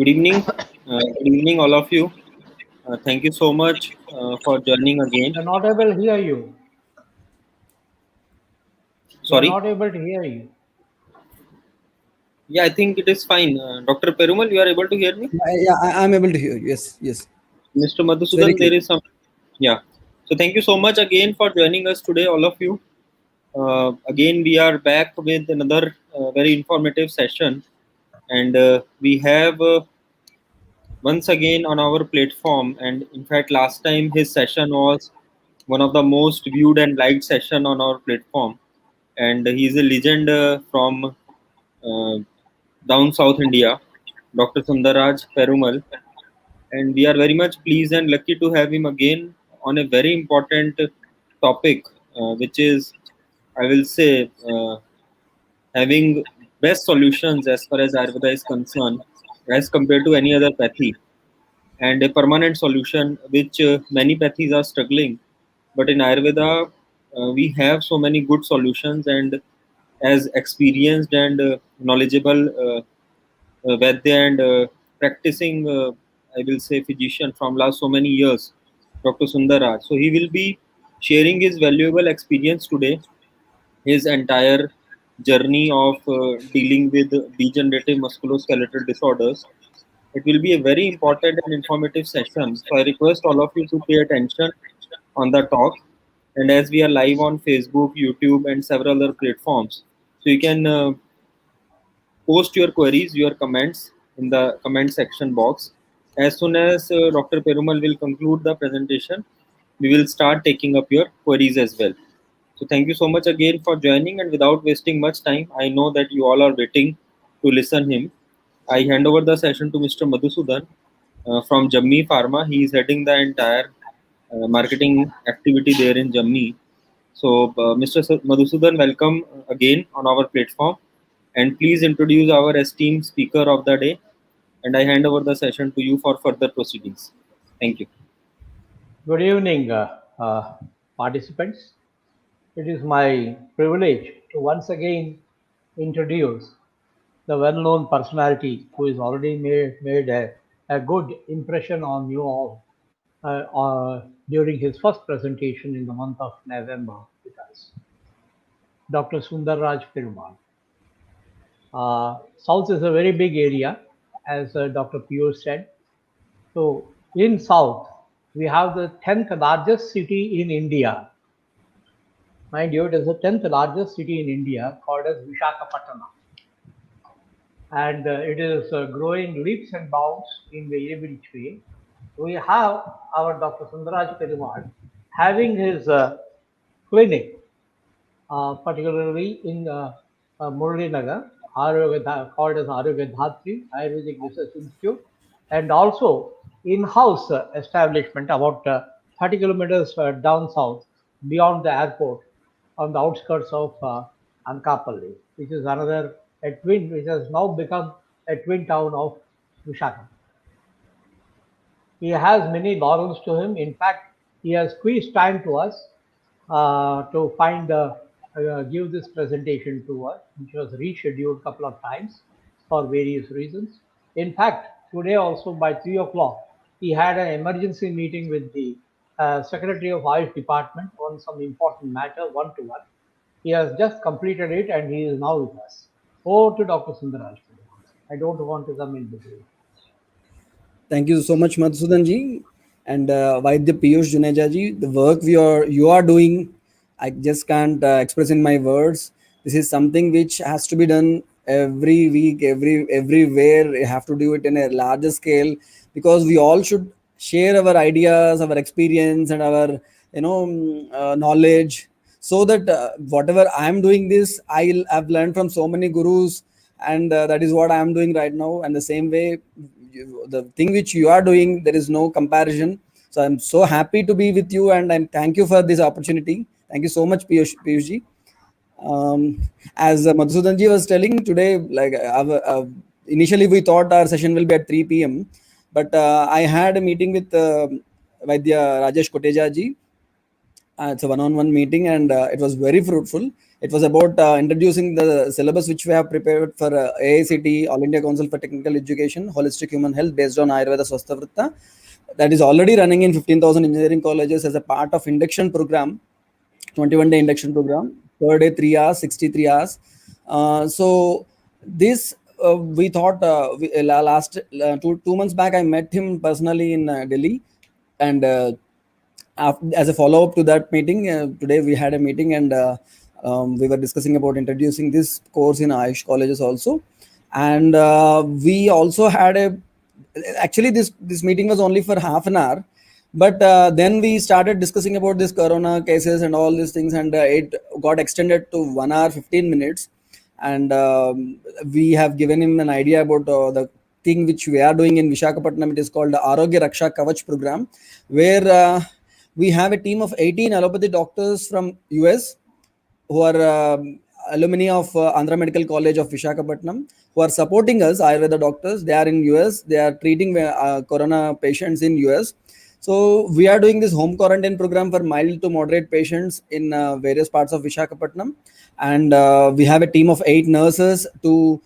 Good evening. Good evening, all of you. Thank you so much for joining again. We are not able to hear you. We are Sorry. not able to hear you. Yeah, I think it is fine. Dr. Perumal, you are able to hear me? I'm able to hear you. Yes, yes. Mr. It's very Madhusudan, clear. there is some. Yeah. So thank you so much again for joining us today, all of you. Again, we are back with another very informative session. And we have once again on our platform. And in fact, last time his session was one of the most viewed and liked session on our platform. And he is a legend from uh, down South India, Dr. Sundar Raj Perumall, and we are very much pleased and lucky to have him again on a very important topic, which is, I will say, having best solutions as far as Ayurveda is concerned, as compared to any other pathy, and a permanent solution which many pathis are struggling. But in Ayurveda, we have so many good solutions, and as experienced and knowledgeable Vaidya and practicing, I will say, physician from last so many years, Dr. Sundar Raj. So he will be sharing his valuable experience today, his entire journey of dealing with degenerative musculoskeletal disorders. It will be a very important and informative session. So I request all of you to pay attention on the talk. And as we are live on Facebook, YouTube, and several other platforms, so you can post your queries, your comments in the comment section box. As soon as Dr. Perumal will conclude the presentation, we will start taking up your queries as well. So thank you so much again for joining, and without wasting much time, I know that you all are waiting to listen him. I hand over the session to Mr. Madhusudan from Jammi Pharma. He is heading the entire marketing activity there in Jammi. So, Mr. Madhusudan, welcome again on our platform. And please introduce our esteemed speaker of the day. And I hand over the session to you for further proceedings. Thank you. Good evening, participants. It is my privilege to once again introduce the well-known personality who has already made a good impression on you all during his first presentation in the month of November with us, Dr. Sundar Raj Perumall. South is a very big area, as Dr. Piyush said. So in South, we have the 10th largest city in India. Mind you, it is the 10th largest city in India called as Vishakhapatnam. And it is growing leaps and bounds in very which way. We have our Dr. Sundaraj Perumal having his clinic, particularly in Murali Nagar, called as Arogya Dhatri Ayurvedic Research Institute, and also in-house establishment about 30 kilometers down south, beyond the airport, on the outskirts of Ankappally, which is another a twin, which has now become a twin town of Visakhapatnam. He has many laurels to him. In fact, he has squeezed time to us to give this presentation to us, which was rescheduled a couple of times for various reasons. In fact, today also by 3 o'clock, he had an emergency meeting with the Secretary of Ayush Department on some important matter, one-to-one. He has just completed it and he is now with us. Over to Dr. Sundaraj. I don't want to come in between. Thank you so much, Madhusudan ji, and Vaidya Piyush Juneja ji. The work you are doing, I just can't express in my words. This is something which has to be done every week, everywhere. You have to do it in a larger scale, because we all should share our ideas, our experience, and our knowledge, so that whatever I'm doing this, I've learned from so many gurus, and that is what I'm doing right now. And the same way, the thing which you are doing, there is no comparison. So I'm so happy to be with you, and I'm thank you for this opportunity. Thank you so much, Piyush ji. As Madhusudan ji was telling today, like initially we thought our session will be at 3 p.m, but I had a meeting with Vaidya Rajesh Koteja ji, It's a one-on-one meeting, and it was very fruitful. It was about introducing the syllabus which we have prepared for AICT, All India Council for Technical Education, Holistic Human Health, based on Ayurveda Swasthavritta. That is already running in 15,000 engineering colleges as a part of induction program, 21-day induction program, per day 3 hours, 63 hours. So this we thought last 2 months back I met him personally in Delhi, and as a follow up to that meeting, today we had a meeting, and we were discussing about introducing this course in Ayush colleges also. And we also had a actually this meeting was only for half an hour, but then we started discussing about this corona cases and all these things, and it got extended to 1 hour 15 minutes. And we have given him an idea about the thing which we are doing in Vishakhapatnam. It is called the Arogya Raksha Kavach program, where we have a team of 18 allopathy doctors from US who are alumni of Andhra Medical College of Vishakhapatnam, who are supporting us, Ayurveda doctors. They are in US. They are treating corona patients in US. So we are doing this home quarantine program for mild to moderate patients in various parts of Vishakhapatnam. And we have a team of 8 nurses, 2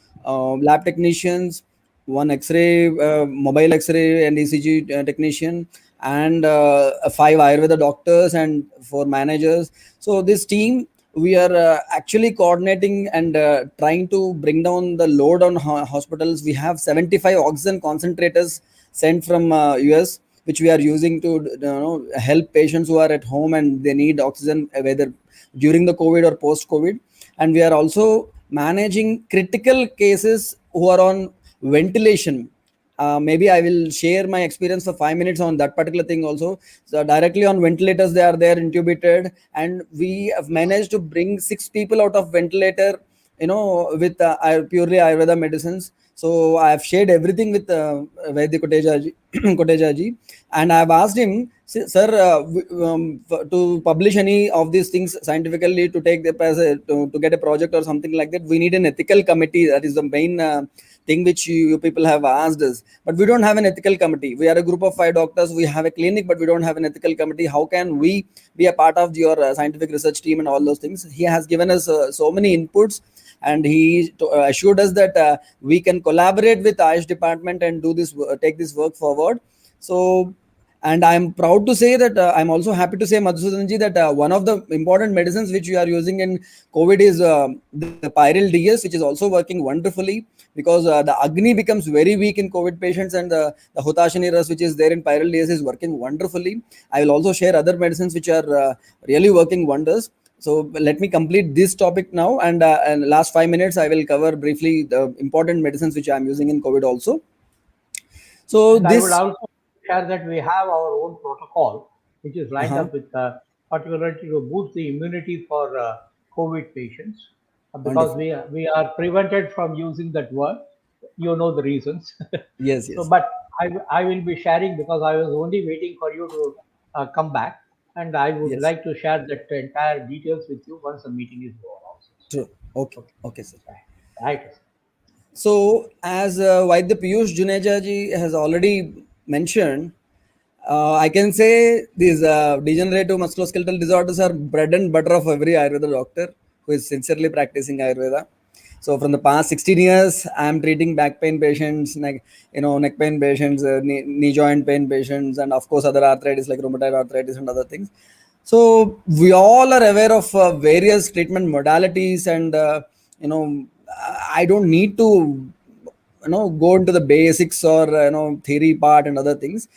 lab technicians, 1 X-ray, mobile X-ray and ECG technician, and 5 Ayurveda doctors and 4 managers. So this team, we are actually coordinating and trying to bring down the load on hospitals. We have 75 oxygen concentrators sent from US, which we are using to help patients who are at home and they need oxygen, whether during the COVID or post COVID. And we are also managing critical cases who are on ventilation. Maybe I will share my experience for 5 minutes on that particular thing also. So directly on ventilators, they are there intubated, and we have managed to bring 6 people out of ventilator, with purely Ayurveda medicines. So I have shared everything with Vaidya Koteja ji, and I have asked him, sir, to publish any of these things scientifically, to take the to get a project or something like that, we need an ethical committee. That is the main thing which you people have asked us. But we don't have an ethical committee. We are a group of 5 doctors. We have a clinic, but we don't have an ethical committee. How can we be a part of your scientific research team and all those things? He has given us so many inputs, and he assured us that we can collaborate with Ayush department and do this, take this work forward. So, and I'm proud to say that I'm also happy to say, Madhusudanji, that one of the important medicines which we are using in COVID is the Pyryl DS, which is also working wonderfully, because the Agni becomes very weak in COVID patients, and the Hutashini Ras, which is there in Pyryl DS, is working wonderfully. I will also share other medicines which are really working wonders. So let me complete this topic now, and last 5 minutes I will cover briefly the important medicines which I am using in COVID also. So And I would this, also share that we have our own protocol, which is lined uh-huh, up with particularly to boost the immunity for COVID patients, because wonderful. we are prevented from using that word. You know the reasons. Yes, So, yes, but I will be sharing, because I was only waiting for you to come back, and I would yes. like to share that entire details with you once the meeting is over. Also. True. Okay, Okay. okay, sir. Right. So as Vaidya Piyush Juneja ji has already mentioned, I can say these degenerative musculoskeletal disorders are bread and butter of every Ayurveda doctor who is sincerely practicing Ayurveda. So from the past 16 years, I am treating back pain patients, neck pain patients, knee joint pain patients, and of course other arthritis like rheumatoid arthritis and other things. So we all are aware of various treatment modalities, and I don't need to go into the basics or theory part and other things.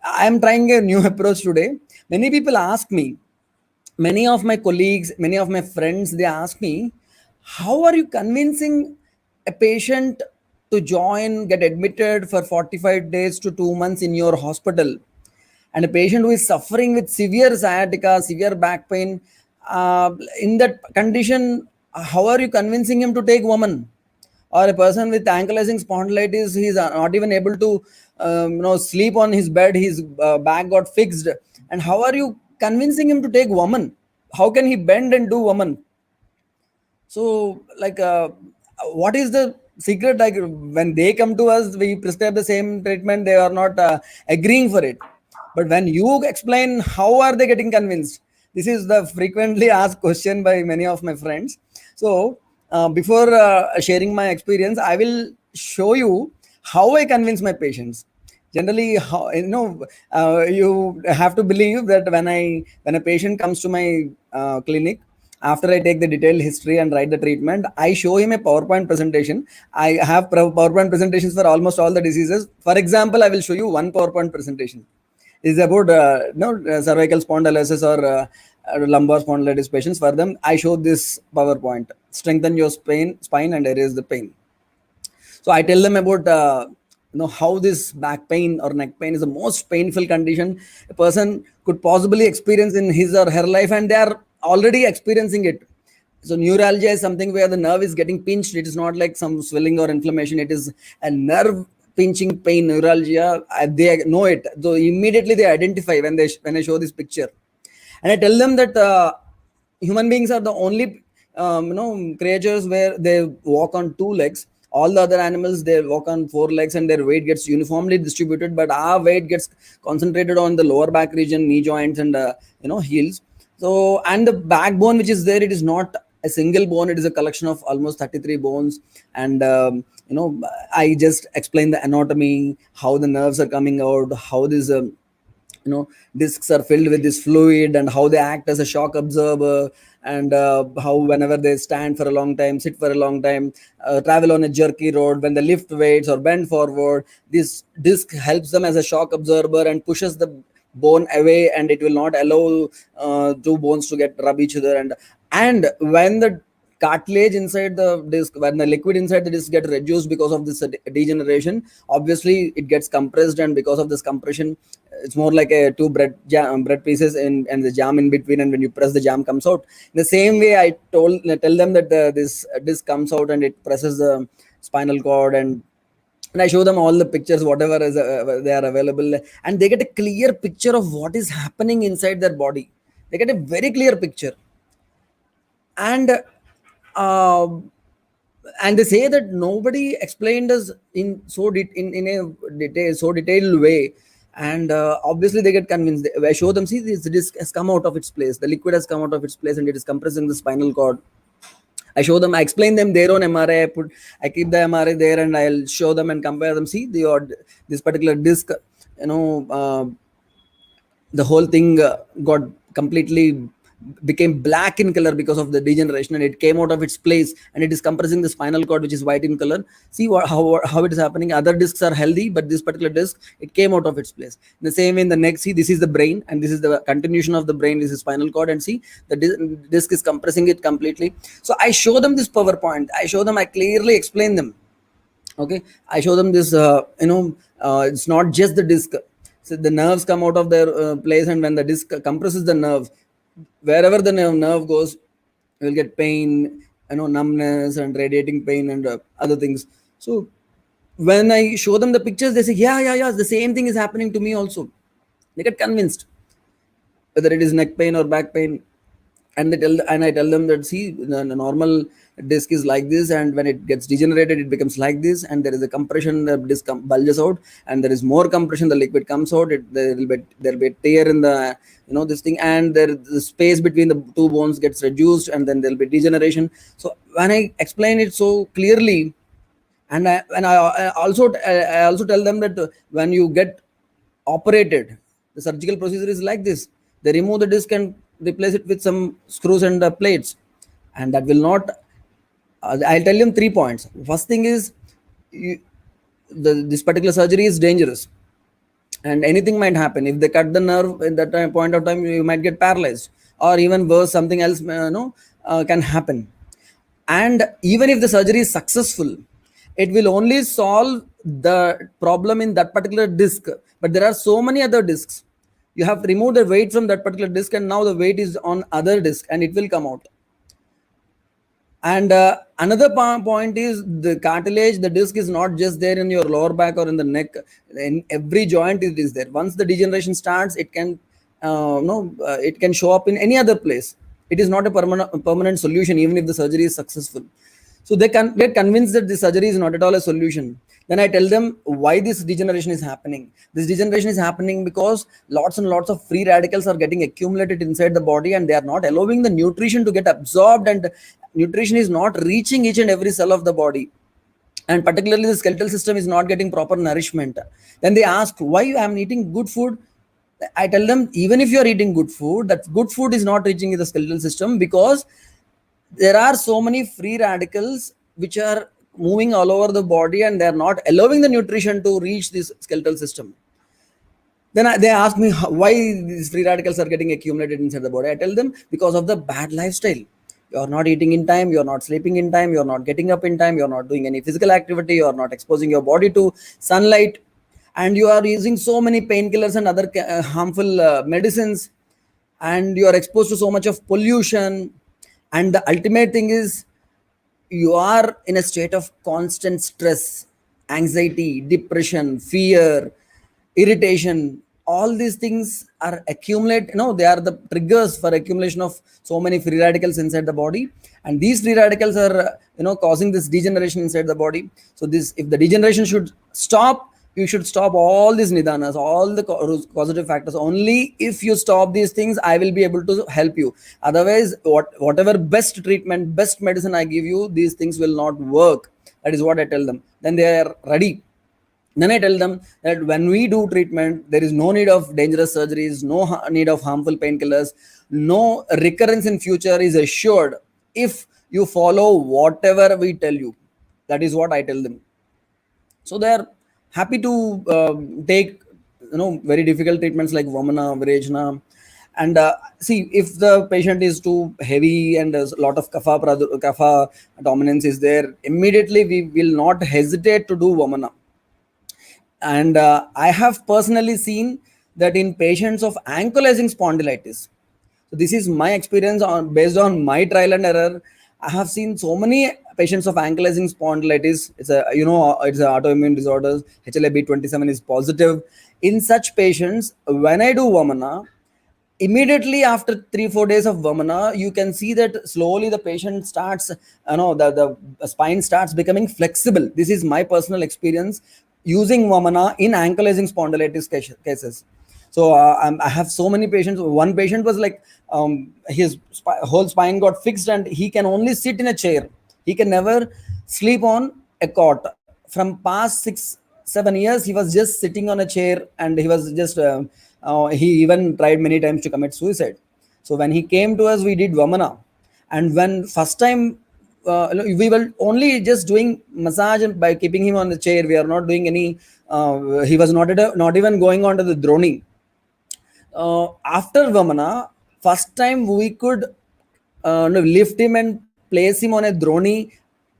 I am trying a new approach today. Many people ask me, many of my colleagues, many of my friends, they ask me, how are you convincing a patient to join, get admitted for 45 days to 2 months in your hospital, and a patient who is suffering with severe sciatica, severe back pain, in that condition, how are you convincing him to take woman? Or a person with ankylosing spondylitis, he's not even able to sleep on his bed, his back got fixed, and how are you convincing him to take woman? How can he bend and do woman? So, like, what is the secret? Like, when they come to us, we prescribe the same treatment, they are not agreeing for it. But when you explain, how are they getting convinced? This is the frequently asked question by many of my friends. So before sharing my experience, I will show you how I convince my patients. Generally, how, you have to believe that when a patient comes to my clinic, after I take the detailed history and write the treatment, I show him a PowerPoint presentation. I have PowerPoint presentations for almost all the diseases. For example, I will show you one PowerPoint presentation. Is about cervical spondylosis or lumbar spondylitis patients. For them, I show this PowerPoint. Strengthen your spine and erase the pain. So I tell them about how this back pain or neck pain is the most painful condition a person could possibly experience in his or her life, and they are already experiencing it. So neuralgia is something where the nerve is getting pinched. It is not like some swelling or inflammation. It is a nerve pinching pain, neuralgia. They know it. So immediately they identify when I show this picture, and I tell them that human beings are the only creatures where they walk on two legs. All the other animals, they walk on four legs and their weight gets uniformly distributed, but our weight gets concentrated on the lower back region, knee joints, and heels. So, and the backbone which is there, it is not a single bone. It is a collection of almost 33 bones. And I just explain the anatomy, how the nerves are coming out, how this discs are filled with this fluid, and how they act as a shock absorber, and how whenever they stand for a long time, sit for a long time, travel on a jerky road, when they lift weights or bend forward, this disc helps them as a shock absorber and pushes the bone away, and it will not allow two bones to get rub each other. And when the cartilage inside the disc, when the liquid inside the disc get reduced because of this degeneration, obviously it gets compressed, and because of this compression, it's more like a two bread pieces and the jam in between, and when you press, the jam comes out. In the same way, I tell them that this disc comes out and it presses the spinal cord, and I show them all the pictures, whatever is they are available, and they get a clear picture of what is happening inside their body. They get a very clear picture. And uh, and they say that nobody explained us in in a so detailed way. And obviously they get convinced. I show them, see, this disc has come out of its place, the liquid has come out of its place, and it is compressing the spinal cord. I show them, I explain them their own MRI. I keep the MRI there, and I'll show them and compare them. See, this particular disc, the whole thing got completely became black in color because of the degeneration, and it came out of its place, and it is compressing the spinal cord, which is white in color. See how it is happening. Other discs are healthy, but this particular disc, it came out of its place. In the same way, in the neck, see, this is the brain, and this is the continuation of the brain. This is spinal cord, and see, the disc is compressing it completely. So I show them this PowerPoint. I clearly explain them. Okay, I show them this. It's not just the disc. So the nerves come out of their place, and when the disc compresses the nerve, wherever the nerve goes, you will get pain, numbness and radiating pain and other things. So when I show them the pictures, they say, yeah, the same thing is happening to me also. They get convinced, whether it is neck pain or back pain. And I tell them that, see, the normal disc is like this, and when it gets degenerated, it becomes like this, and there is a compression, the disc bulges out, and there is more compression, the liquid comes out. There will be a tear in the this thing, and the space between the two bones gets reduced, and then there will be degeneration. So when I explain it so clearly, and I also tell them that when you get operated, the surgical procedure is like this. They remove the disc and replace it with some screws and plates, and that will not. I'll tell them 3 points. First thing is, this particular surgery is dangerous, and anything might happen. If they cut the nerve at that point of time, you might get paralyzed, or even worse, something else can happen. And even if the surgery is successful, it will only solve the problem in that particular disc, but there are so many other discs. You have to remove the weight from that particular disc, and now the weight is on other disc, and it will come out. And another point is, the cartilage, the disc is not just there in your lower back or in the neck. In every joint it is there. Once the degeneration starts, it can it can show up in any other place. It is not a permanent solution, even if the surgery is successful. So they can get convinced that this surgery is not at all a solution. Then I tell them why this degeneration is happening. This degeneration is happening because lots and lots of free radicals are getting accumulated inside the body, and they are not allowing the nutrition to get absorbed, and nutrition is not reaching each and every cell of the body, and particularly the skeletal system is not getting proper nourishment. Then they ask why I am eating good food. I tell them, even if you are eating good food, that good food is not reaching the skeletal system because there are so many free radicals which are moving all over the body, and they are not allowing the nutrition to reach this skeletal system. Then they ask me why these free radicals are getting accumulated inside the body. I tell them because of the bad lifestyle. You are not eating in time, you are not sleeping in time, you are not getting up in time, you are not doing any physical activity, you are not exposing your body to sunlight, and you are using so many painkillers and other harmful medicines, and you are exposed to so much of pollution. And the ultimate thing is, you are in a state of constant stress, anxiety, depression, fear, irritation. All these things are accumulate, they are the triggers for accumulation of so many free radicals inside the body, and these free radicals are causing this degeneration inside the body. So this, if the degeneration should stop, you should stop all these nidanas, all the causative factors. Only if you stop these things, I will be able to help you. Otherwise, whatever best treatment, best medicine I give you, these things will not work. That is what I tell them. Then they are ready. Then I tell them that when we do treatment, there is no need of dangerous surgeries, no need of harmful painkillers, no recurrence in future is assured if you follow whatever we tell you. That is what I tell them. So they are happy to take very difficult treatments like Vamana, Virejna. And see, if the patient is too heavy and there's a lot of kapha dominance is there, immediately we will not hesitate to do Vamana. And I have personally seen that in patients of ankylosing spondylitis. So this is my experience based on my trial and error. I have seen so many patients of ankylosing spondylitis. It's it's an autoimmune disorder. HLA-B27 is positive. In such patients, when I do Vamana, immediately after 3-4 days of Vamana, you can see that slowly the patient starts, the spine starts becoming flexible. This is my personal experience using Vamana in ankylosing spondylitis cases. So I have so many patients. One patient was like, his whole spine got fixed and he can only sit in a chair. He can never sleep on a cot. From past 6-7 years, he was just sitting on a chair, and he was just, he even tried many times to commit suicide. So when he came to us, we did Vamana. And when first time, we were only just doing massage and by keeping him on the chair. We are not doing any, he was not even going on to the droni. After Vamana, first time we could lift him and place him on a droni,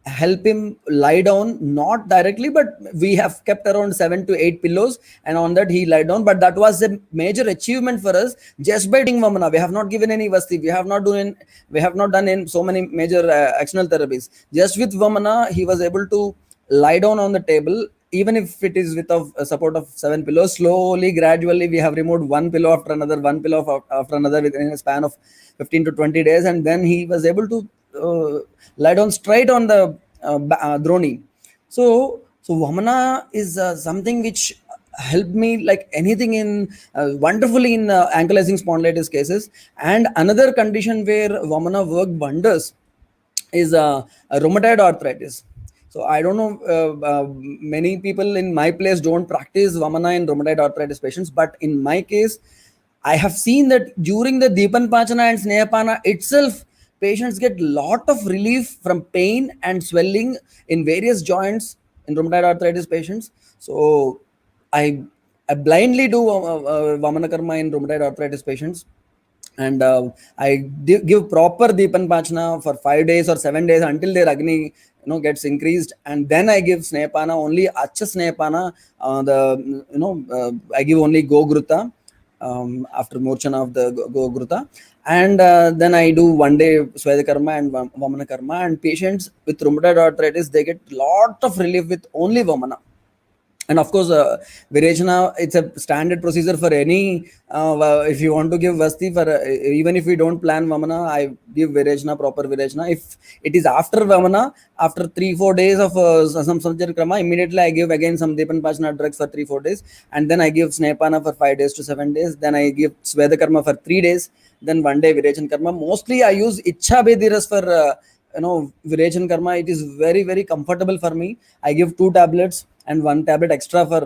help him lie down, not directly, but we have kept around 7 to 8 pillows, and on that he lie down. But that was a major achievement for us just by doing Vamana. We have not given any Vasti, we have not done in so many major actional therapies. Just with Vamana, he was able to lie down on the table, even if it is with the support of 7 pillows. Slowly, gradually, we have removed one pillow after another, one pillow after another within a span of 15 to 20 days. And then he was able to lie down straight on the droni. So Vamana is something which helped me like anything in wonderfully in ankylosing spondylitis cases. And another condition where Vamana worked wonders is rheumatoid arthritis. So I don't know, many people in my place don't practice Vamana in rheumatoid arthritis patients, but in my case, I have seen that during the Deepan Pachana and Snehapana itself, patients get lot of relief from pain and swelling in various joints in rheumatoid arthritis patients. So I blindly do Vamana Karma in rheumatoid arthritis patients. And I give proper Deepan Pachana for 5 days or 7 days until their Agni gets increased, and then I give Snehapana, only Acha Snehapana. I give only Gogruta after Morchana of the Gogruta, and then I do 1 day Sweda Karma and Vamana Karma. And patients with rheumatoid arthritis, they get lot of relief with only Vamana. And of course, Virechana, it's a standard procedure for any, if you want to give Vasti for, even if we don't plan Vamana, I give Virechana, proper Virechana. If it is after Vamana, after 3-4 days of some surgery krama, immediately I give again some Depan Pachana drugs for 3-4 days, and then I give Snepana for 5 days to 7 days, then I give Sweda Karma for 3 days, then 1 day Virechan Karma. Mostly I use Ichha Bediras for, Virechan Karma. It is very, very comfortable for me. I give 2 tablets and 1 tablet extra for,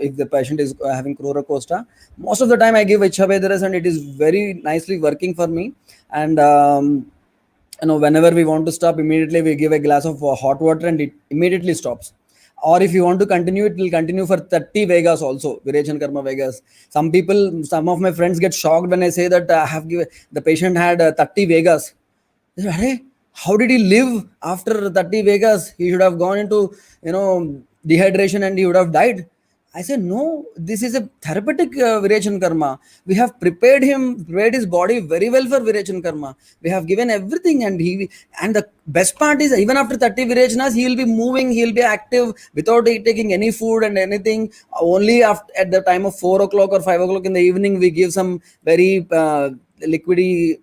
if the patient is having Crura Costa. Most of the time I give Ichha Bediras, and it is very nicely working for me. And, whenever we want to stop, immediately we give a glass of hot water and it immediately stops. Or if you want to continue, it will continue for 30 Vegas also, Virechan Karma Vegas. Some of my friends get shocked when I say that the patient had 30 Vegas. They say, "Hey, how did he live after 30 Vegas? He should have gone into, dehydration and he would have died." I say, no, this is a therapeutic Virechan Karma. We have prepared his body very well for Virechan Karma. We have given everything, and the best part is, even after 30 Virechanas, he will be moving, he will be active without taking any food and anything. Only at the time of 4 o'clock or 5 o'clock in the evening, we give some very liquidy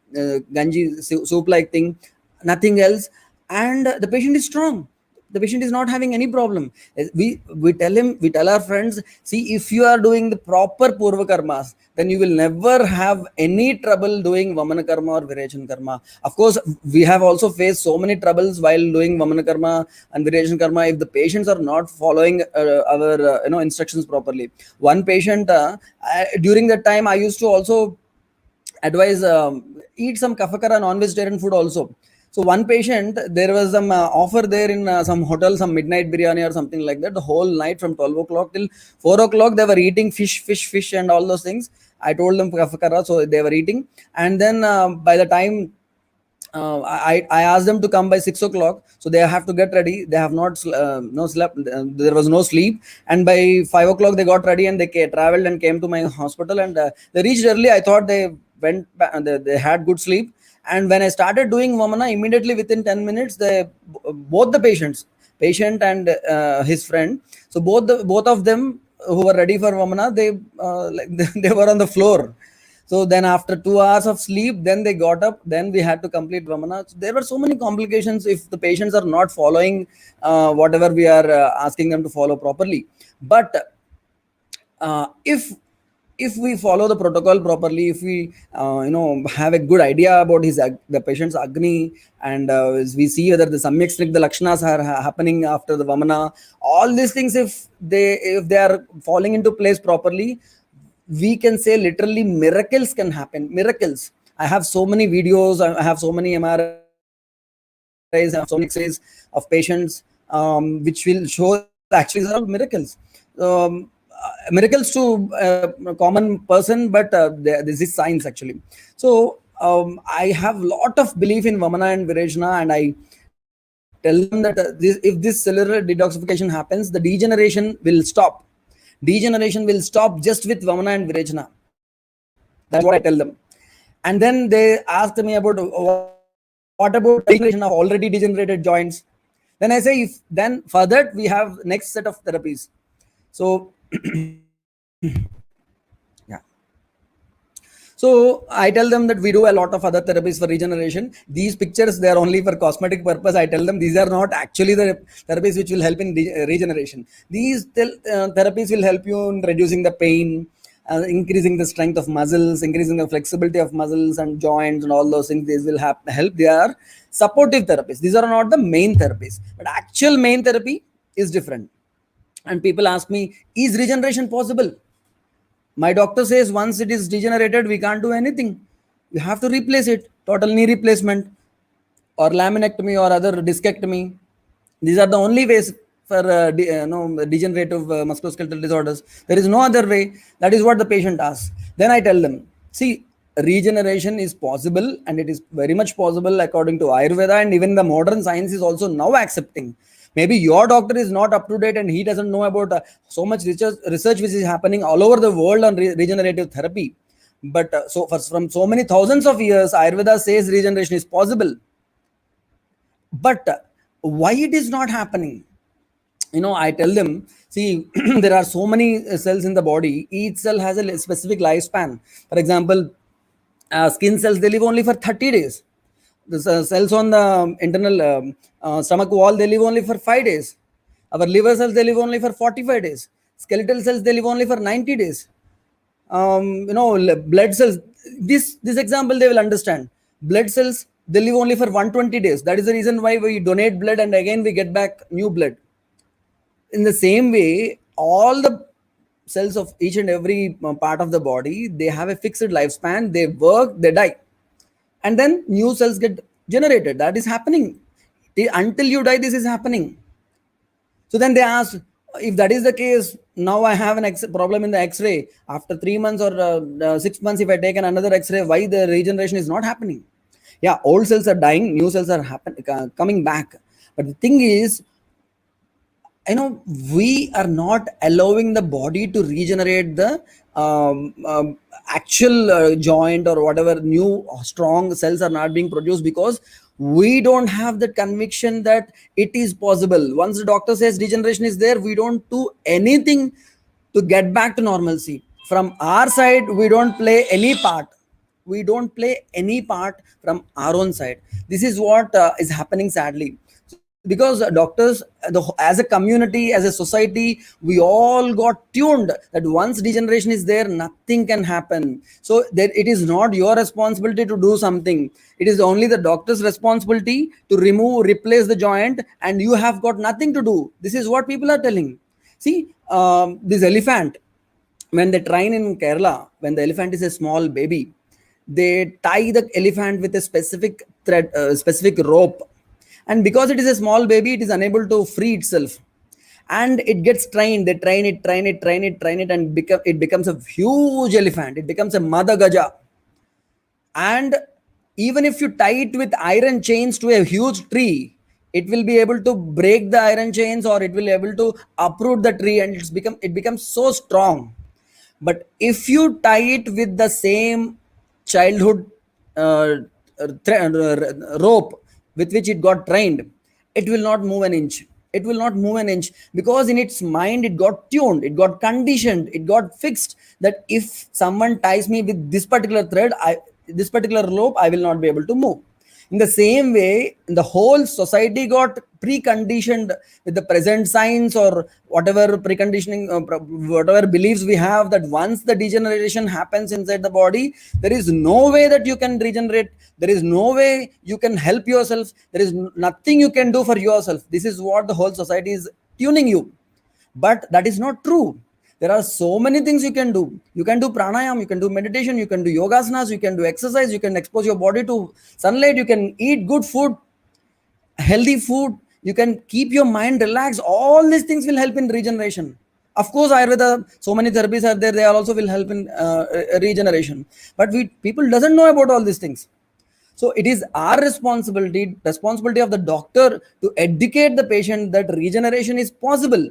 ganji soup like thing, nothing else. And the patient is strong. The patient is not having any problem. We tell our friends, see, if you are doing the proper Purva Karmas, then you will never have any trouble doing Vamana Karma or Virechan Karma. Of course, we have also faced so many troubles while doing Vamana Karma and Virechan Karma if the patients are not following our instructions properly. One patient, during that time, I used to also advise eat some kafakara non-vegetarian food also. So one patient, there was some offer there in some hotel, some midnight biryani or something like that. The whole night from 12 o'clock till 4 o'clock, they were eating fish and all those things. I told them kafakara, so they were eating. And then by the time I asked them to come by 6 o'clock, so they have to get ready. They have not no slept. There was no sleep, and by 5 o'clock they got ready and they traveled and came to my hospital. And they reached early. I thought they went back, they had good sleep. And when I started doing Vamana, immediately within 10 minutes, both the patient and his friend, so both of them who were ready for Vamana, they were on the floor. So then after 2 hours of sleep, then they got up, then we had to complete Vamana. So there were so many complications if the patients are not following whatever we are asking them to follow properly. But if we follow the protocol properly, if we have a good idea about the patient's Agni, and we see whether the Samyak Snigdha Lakshanas are happening after the Vamana, all these things, if they are falling into place properly, we can say literally miracles can happen. Miracles. I have so many videos, I have so many MRIs, I have so many X-rays of patients, which will show actually these are all miracles. Miracles to a common person, but this is science actually. So I have lot of belief in Vamana and Virechana, and I tell them that if this cellular detoxification happens, the degeneration will stop. Degeneration will stop just with Vamana and Virechana. That is what I tell them. And then they asked me about, what about degeneration of already degenerated joints? Then I say, then for that we have next set of therapies. So yeah. So I tell them that we do a lot of other therapies for regeneration. These pictures, they are only for cosmetic purpose. I tell them these are not actually the therapies which will help in regeneration. These therapies will help you in reducing the pain, increasing the strength of muscles, increasing the flexibility of muscles and joints and all those things. These will help. They are supportive therapies. These are not the main therapies. But actual main therapy is different. And people ask me, is regeneration possible? My doctor says once it is degenerated, we can't do anything. You have to replace it. Total knee replacement or laminectomy or other discectomy. These are the only ways for degenerative musculoskeletal disorders. There is no other way. That is what the patient asks. Then I tell them, see, regeneration is possible, and it is very much possible according to Ayurveda, and even the modern science is also now accepting. Maybe your doctor is not up to date and he doesn't know about so much research which is happening all over the world on regenerative therapy. But from so many thousands of years, Ayurveda says regeneration is possible. But why it is not happening? I tell them, see, there are so many cells in the body. Each cell has a specific lifespan. For example, skin cells, they live only for 30 days. The cells on the internal stomach wall, they live only for 5 days. Our liver cells, they live only for 45 days. Skeletal cells, they live only for 90 days. Blood cells, this example they will understand. Blood cells, they live only for 120 days. That is the reason why we donate blood and again we get back new blood. In the same way, all the cells of each and every part of the body, they have a fixed lifespan. They work, they die, and then new cells get generated. That is happening until you die. This is happening. So then they ask, if that is the case, now I have an problem in the X-ray. After 3 months or 6 months, if I take another X-ray, why the regeneration is not happening? Yeah, old cells are dying, new cells are coming back. But the thing is, we are not allowing the body to regenerate the actual joint or whatever. New strong cells are not being produced because we don't have that conviction that it is possible. Once the doctor says regeneration is there, we don't do anything to get back to normalcy. From our side, we don't play any part. From our own side. This is what is happening, sadly. Because doctors, as a community, as a society, we all got tuned that once degeneration is there, nothing can happen. So that it is not your responsibility to do something. It is only the doctor's responsibility to replace the joint, and you have got nothing to do. This is what people are telling. See, this elephant, when they train in Kerala, when the elephant is a small baby, they tie the elephant with a specific thread, specific rope. And because it is a small baby, it is unable to free itself, and it gets trained. They train it, and it becomes a huge elephant. It becomes a mother gaja. And even if you tie it with iron chains to a huge tree, it will be able to break the iron chains, or it will be able to uproot the tree, and it becomes so strong. But if you tie it with the same childhood rope with which it got trained, it will not move an inch. It will not move an inch, because in its mind it got tuned, it got conditioned, it got fixed that if someone ties me with this particular thread, this particular rope, I will not be able to move. In the same way, the whole society got preconditioned with the present science or whatever preconditioning, whatever beliefs we have, that once the degeneration happens inside the body, there is no way that you can regenerate. There is no way you can help yourself. There is nothing you can do for yourself. This is what the whole society is tuning you. But that is not true. There are so many things you can do. You can do pranayam, you can do meditation, you can do yogasanas, you can do exercise, you can expose your body to sunlight, you can eat good food, healthy food, you can keep your mind relaxed. All these things will help in regeneration. Of course, Ayurveda, so many therapies are there, they also will help in regeneration. But people doesn't know about all these things. So it is our responsibility of the doctor to educate the patient that regeneration is possible.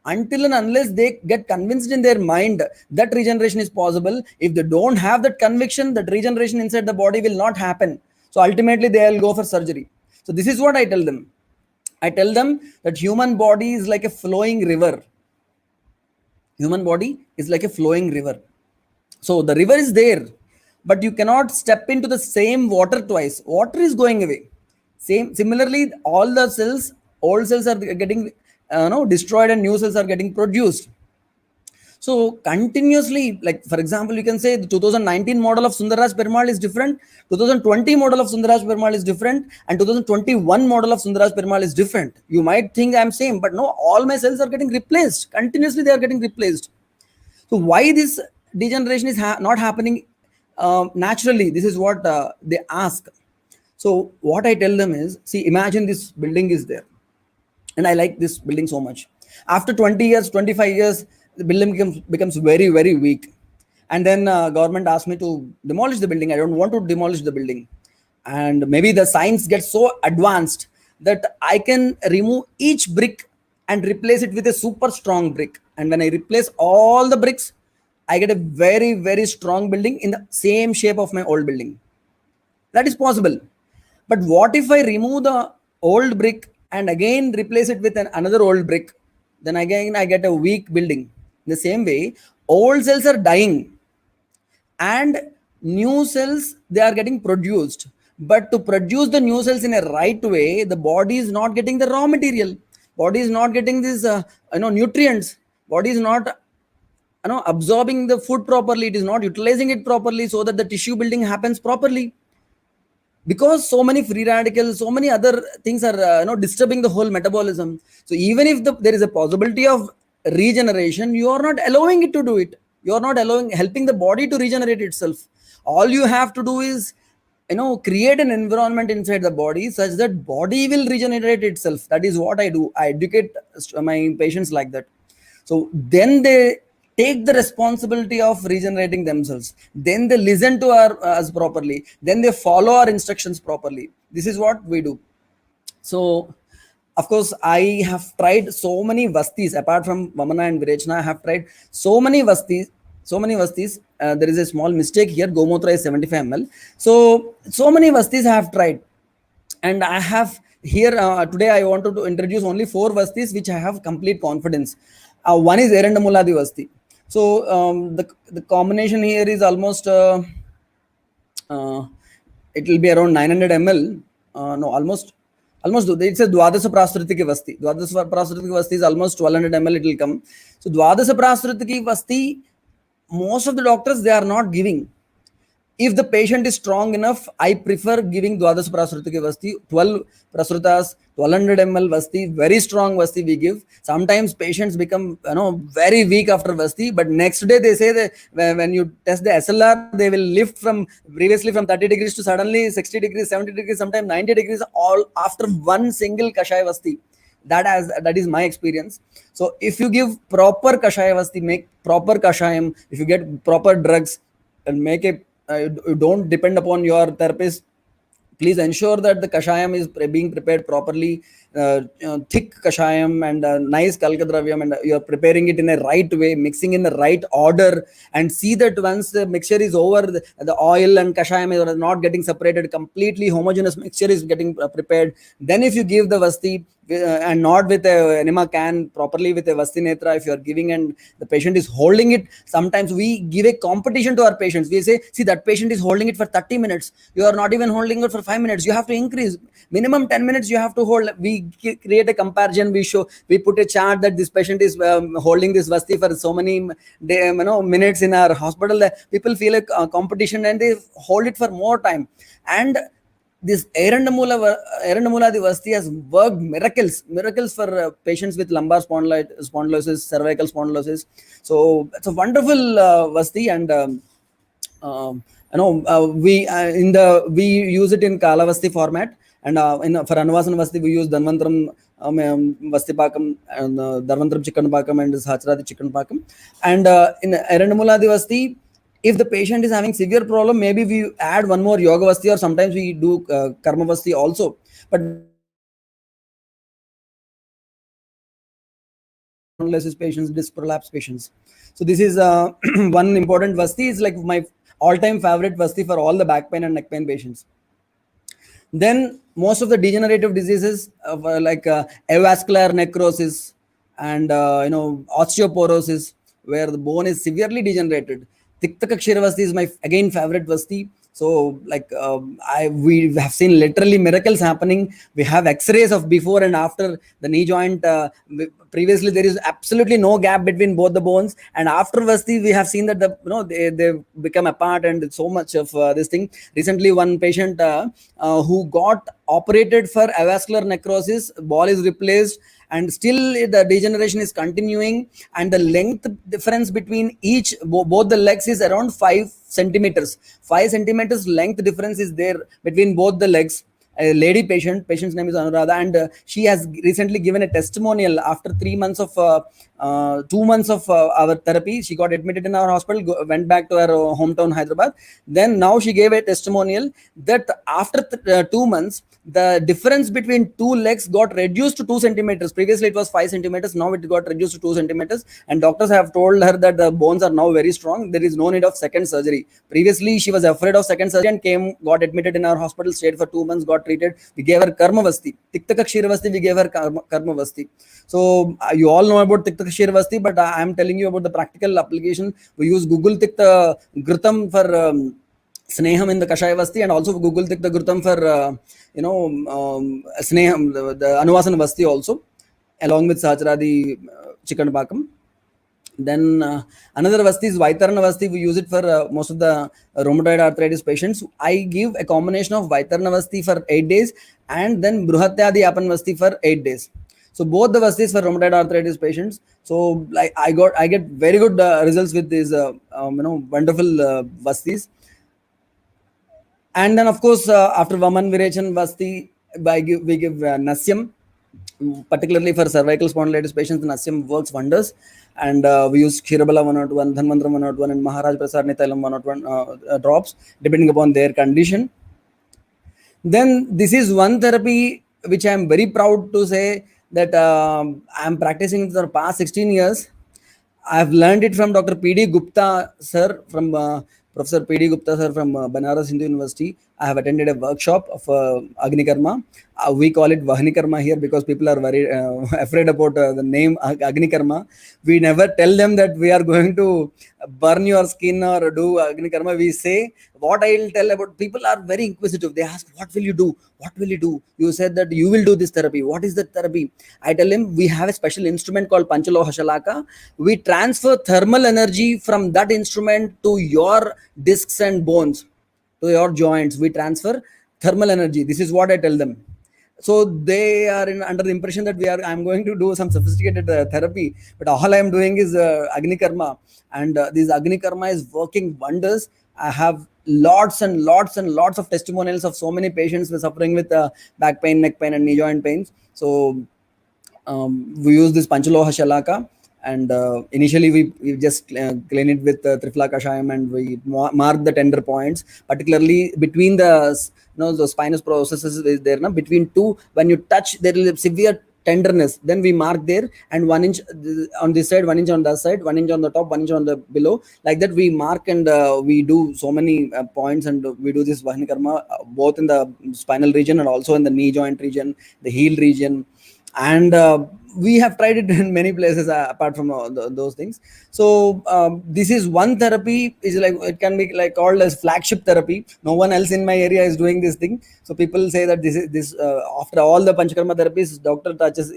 Until and unless they get convinced in their mind that regeneration is possible, if they don't have that conviction, that regeneration inside the body will not happen. So ultimately they will go for surgery. So this is what I tell them. I tell them that human body is like a flowing river. Human body is like a flowing river. So the river is there, but you cannot step into the same water twice. Water is going away. Similarly, all the cells, old cells are getting destroyed and new cells are getting produced. So continuously, like for example, you can say the 2019 model of Sundar Raj Perumall is different, 2020 model of Sundar Raj Perumall is different, and 2021 model of Sundar Raj Perumall is different. You might think I'm same, but no, all my cells are getting replaced. Continuously they are getting replaced. So why this degeneration is not happening naturally? This is what they ask. So what I tell them is, see, imagine this building is there, and I like this building so much. After 20 years, 25 years, the building becomes very, very weak. And then government asked me to demolish the building. I don't want to demolish the building. And maybe the science gets so advanced that I can remove each brick and replace it with a super strong brick. And when I replace all the bricks, I get a very, very strong building in the same shape of my old building. That is possible. But what if I remove the old brick and again replace it with another old brick? then again I get a weak building. In the same way, old cells are dying and new cells, they are getting produced. But to produce the new cells in a right way, the body is not getting the raw material. Body is not getting these nutrients. Body is not absorbing the food properly. It is not utilizing it properly so that the tissue building happens properly, because so many free radicals, so many other things are disturbing the whole metabolism. So even if there is a possibility of regeneration, you are not allowing it to do it. You are not allowing, helping the body to regenerate itself. All you have to do is create an environment inside the body such that body will regenerate itself. That is what I do. I educate my patients like that. So then they take the responsibility of regenerating themselves. Then they listen to us properly. Then they follow our instructions properly. This is what we do. So, of course, I have tried so many vastis apart from Vamana and Virechna. I have tried so many vastis. So many vastis. There is a small mistake here. Gomotra is 75 ml. So many vastis I have tried, and I have here today I wanted to introduce only 4 vastis which I have complete confidence. One is Erandamuladi vasti. So the combination here is almost it will be around 900 ml. No, almost it's a Dwadasa Prasritiki Vasti. Dwadasa Prasritiki Vasti is almost 1200 ml. It will come. So Dwadasa Prasritiki Vasti, most of the doctors, they are not giving. If the patient is strong enough, I prefer giving Dwadas Prasrutiki Vasti, 12 Prasrutas, 1200 ml Vasti, very strong Vasti we give. Sometimes patients become very weak after Vasti, but next day they say that when you test the SLR, they will lift from previously from 30 degrees to suddenly 60 degrees, 70 degrees, sometimes 90 degrees, all after one single Kashaya Vasti. That is my experience. So if you give proper Kashaya Vasti, make proper Kashayam, if you get proper drugs and make a you don't depend upon your therapist, please ensure that the kashayam is being prepared properly, thick kashayam and nice kalkadravyam, and you are preparing it in a right way, mixing in the right order, and see that once the mixture is over, the oil and kashayam is not getting separated, completely homogeneous mixture is getting prepared. Then if you give the vasti and not with a enema can, properly with a vasti netra, if you are giving and the patient is holding it, sometimes we give a competition to our patients. We say, see, that patient is holding it for 30 minutes, you are not even holding it for 5 minutes, you have to increase, minimum 10 minutes you have to hold. We create a comparison, we put a chart that this patient is holding this vasti for so many minutes in our hospital. People feel a competition and they hold it for more time. And this Erandamuladi Vasti has worked miracles for patients with lumbar spondylosis, cervical spondylosis. So it's a wonderful Vasti, and we use it in Kalavasti format, and for Anuvasana Vasti we use Dhanvantram Vasti Pakam and Dhanvantram Chicken Pakam and Sacharati Chicken Pakam. And in Erandamuladi Vasti, if the patient is having severe problem, maybe we add one more Yoga Vasti, or sometimes we do Karma Vasti also. But patients, disc prolapse patients. So this is one important Vasti. Is like my all-time favorite Vasti for all the back pain and neck pain patients. Then most of the degenerative diseases like avascular necrosis and osteoporosis, where the bone is severely degenerated, Tiktakakshira Vasti is my again favorite Vasti. So like we have seen literally miracles happening. We have X-rays of before and after the knee joint. Previously there is absolutely no gap between both the bones, and after Vasti we have seen that they become apart, and so much of this thing. Recently one patient who got operated for avascular necrosis, ball is replaced, and still the degeneration is continuing, and the length difference between both the legs is around 5 centimeters. 5 centimeters length difference is there between both the legs. A lady patient's name is Anuradha, and she has recently given a testimonial after 3 months of 2 months of our therapy. She got admitted in our hospital, went back to her hometown Hyderabad. Then now she gave a testimonial that after 2 months, the difference between two legs got reduced to 2 centimeters. Previously it was 5 centimeters, now it got reduced to 2 centimeters, and doctors have told her that the bones are now very strong, there is no need of second surgery. Previously she was afraid of second surgery and got admitted in our hospital, stayed for 2 months, got treated. We gave her karma vasti, tiktaka kshirvasti, we gave her karma vasti. So you all know about tiktaka kshirvasti, but I am telling you about the practical application. We use Google tikta ghrutam for sneham in the kashaya vasti, and also Google tikta ghrutam for sneham, the anuvasana vasti also, along with sahasradi chicken pakam. Then another vasti is Vaitarna vasti. We use it for most of the rheumatoid arthritis patients. I give a combination of Vaitarna vasti for 8 days and then Bruhatyadi Apan vasti for 8 days. So both the vastis for rheumatoid arthritis patients. So like I get very good results with these wonderful vastis. And then of course after Vaman Virechan vasti, we give Nasyam. Particularly for cervical spondylitis patients, Nasyam works wonders, and we use Kshirabala 101, Dhanvantra 101, and Maharaj Prasad Nithailam 101 drops, depending upon their condition. Then this is one therapy which I am very proud to say that I am practicing for the past 16 years. I have learned it from Dr. P.D. Gupta sir, from Professor P.D. Gupta sir from Banaras Hindu University. I have attended a workshop of Agni Karma. We call it Vahni Karma here because people are very afraid about the name Agni Karma. We never tell them that we are going to burn your skin or do Agni Karma. We say what I will tell about. People are very inquisitive. They ask, what will you do? What will you do? You said that you will do this therapy. What is the therapy? I tell him we have a special instrument called Panchaloha Shalaka. We transfer thermal energy from that instrument to your discs and bones, to your joints. We transfer thermal energy. This is what I tell them. So they are under the impression that I'm going to do some sophisticated therapy, but all I am doing is Agni Karma, and this Agni Karma is working wonders. I have lots and lots and lots of testimonials of so many patients who are suffering with back pain, neck pain, and knee joint pains. So we use this Panchaloha Shalaka, and initially we just clean it with Trifla Kashayam, and we mark the tender points, particularly between the spinous processes is there. Between two, when you touch, there is severe tenderness. Then we mark there, and 1 inch on this side, 1 inch on that side, 1 inch on the top, 1 inch on the below. Like that, we mark, and we do so many points, and we do this Vahni Karma both in the spinal region and also in the knee joint region, the heel region. And we have tried it in many places apart from those things. So this is one therapy, is like it can be like called as flagship therapy. No one else in my area is doing this thing. So people say that this after all the Panchakarma therapies, doctor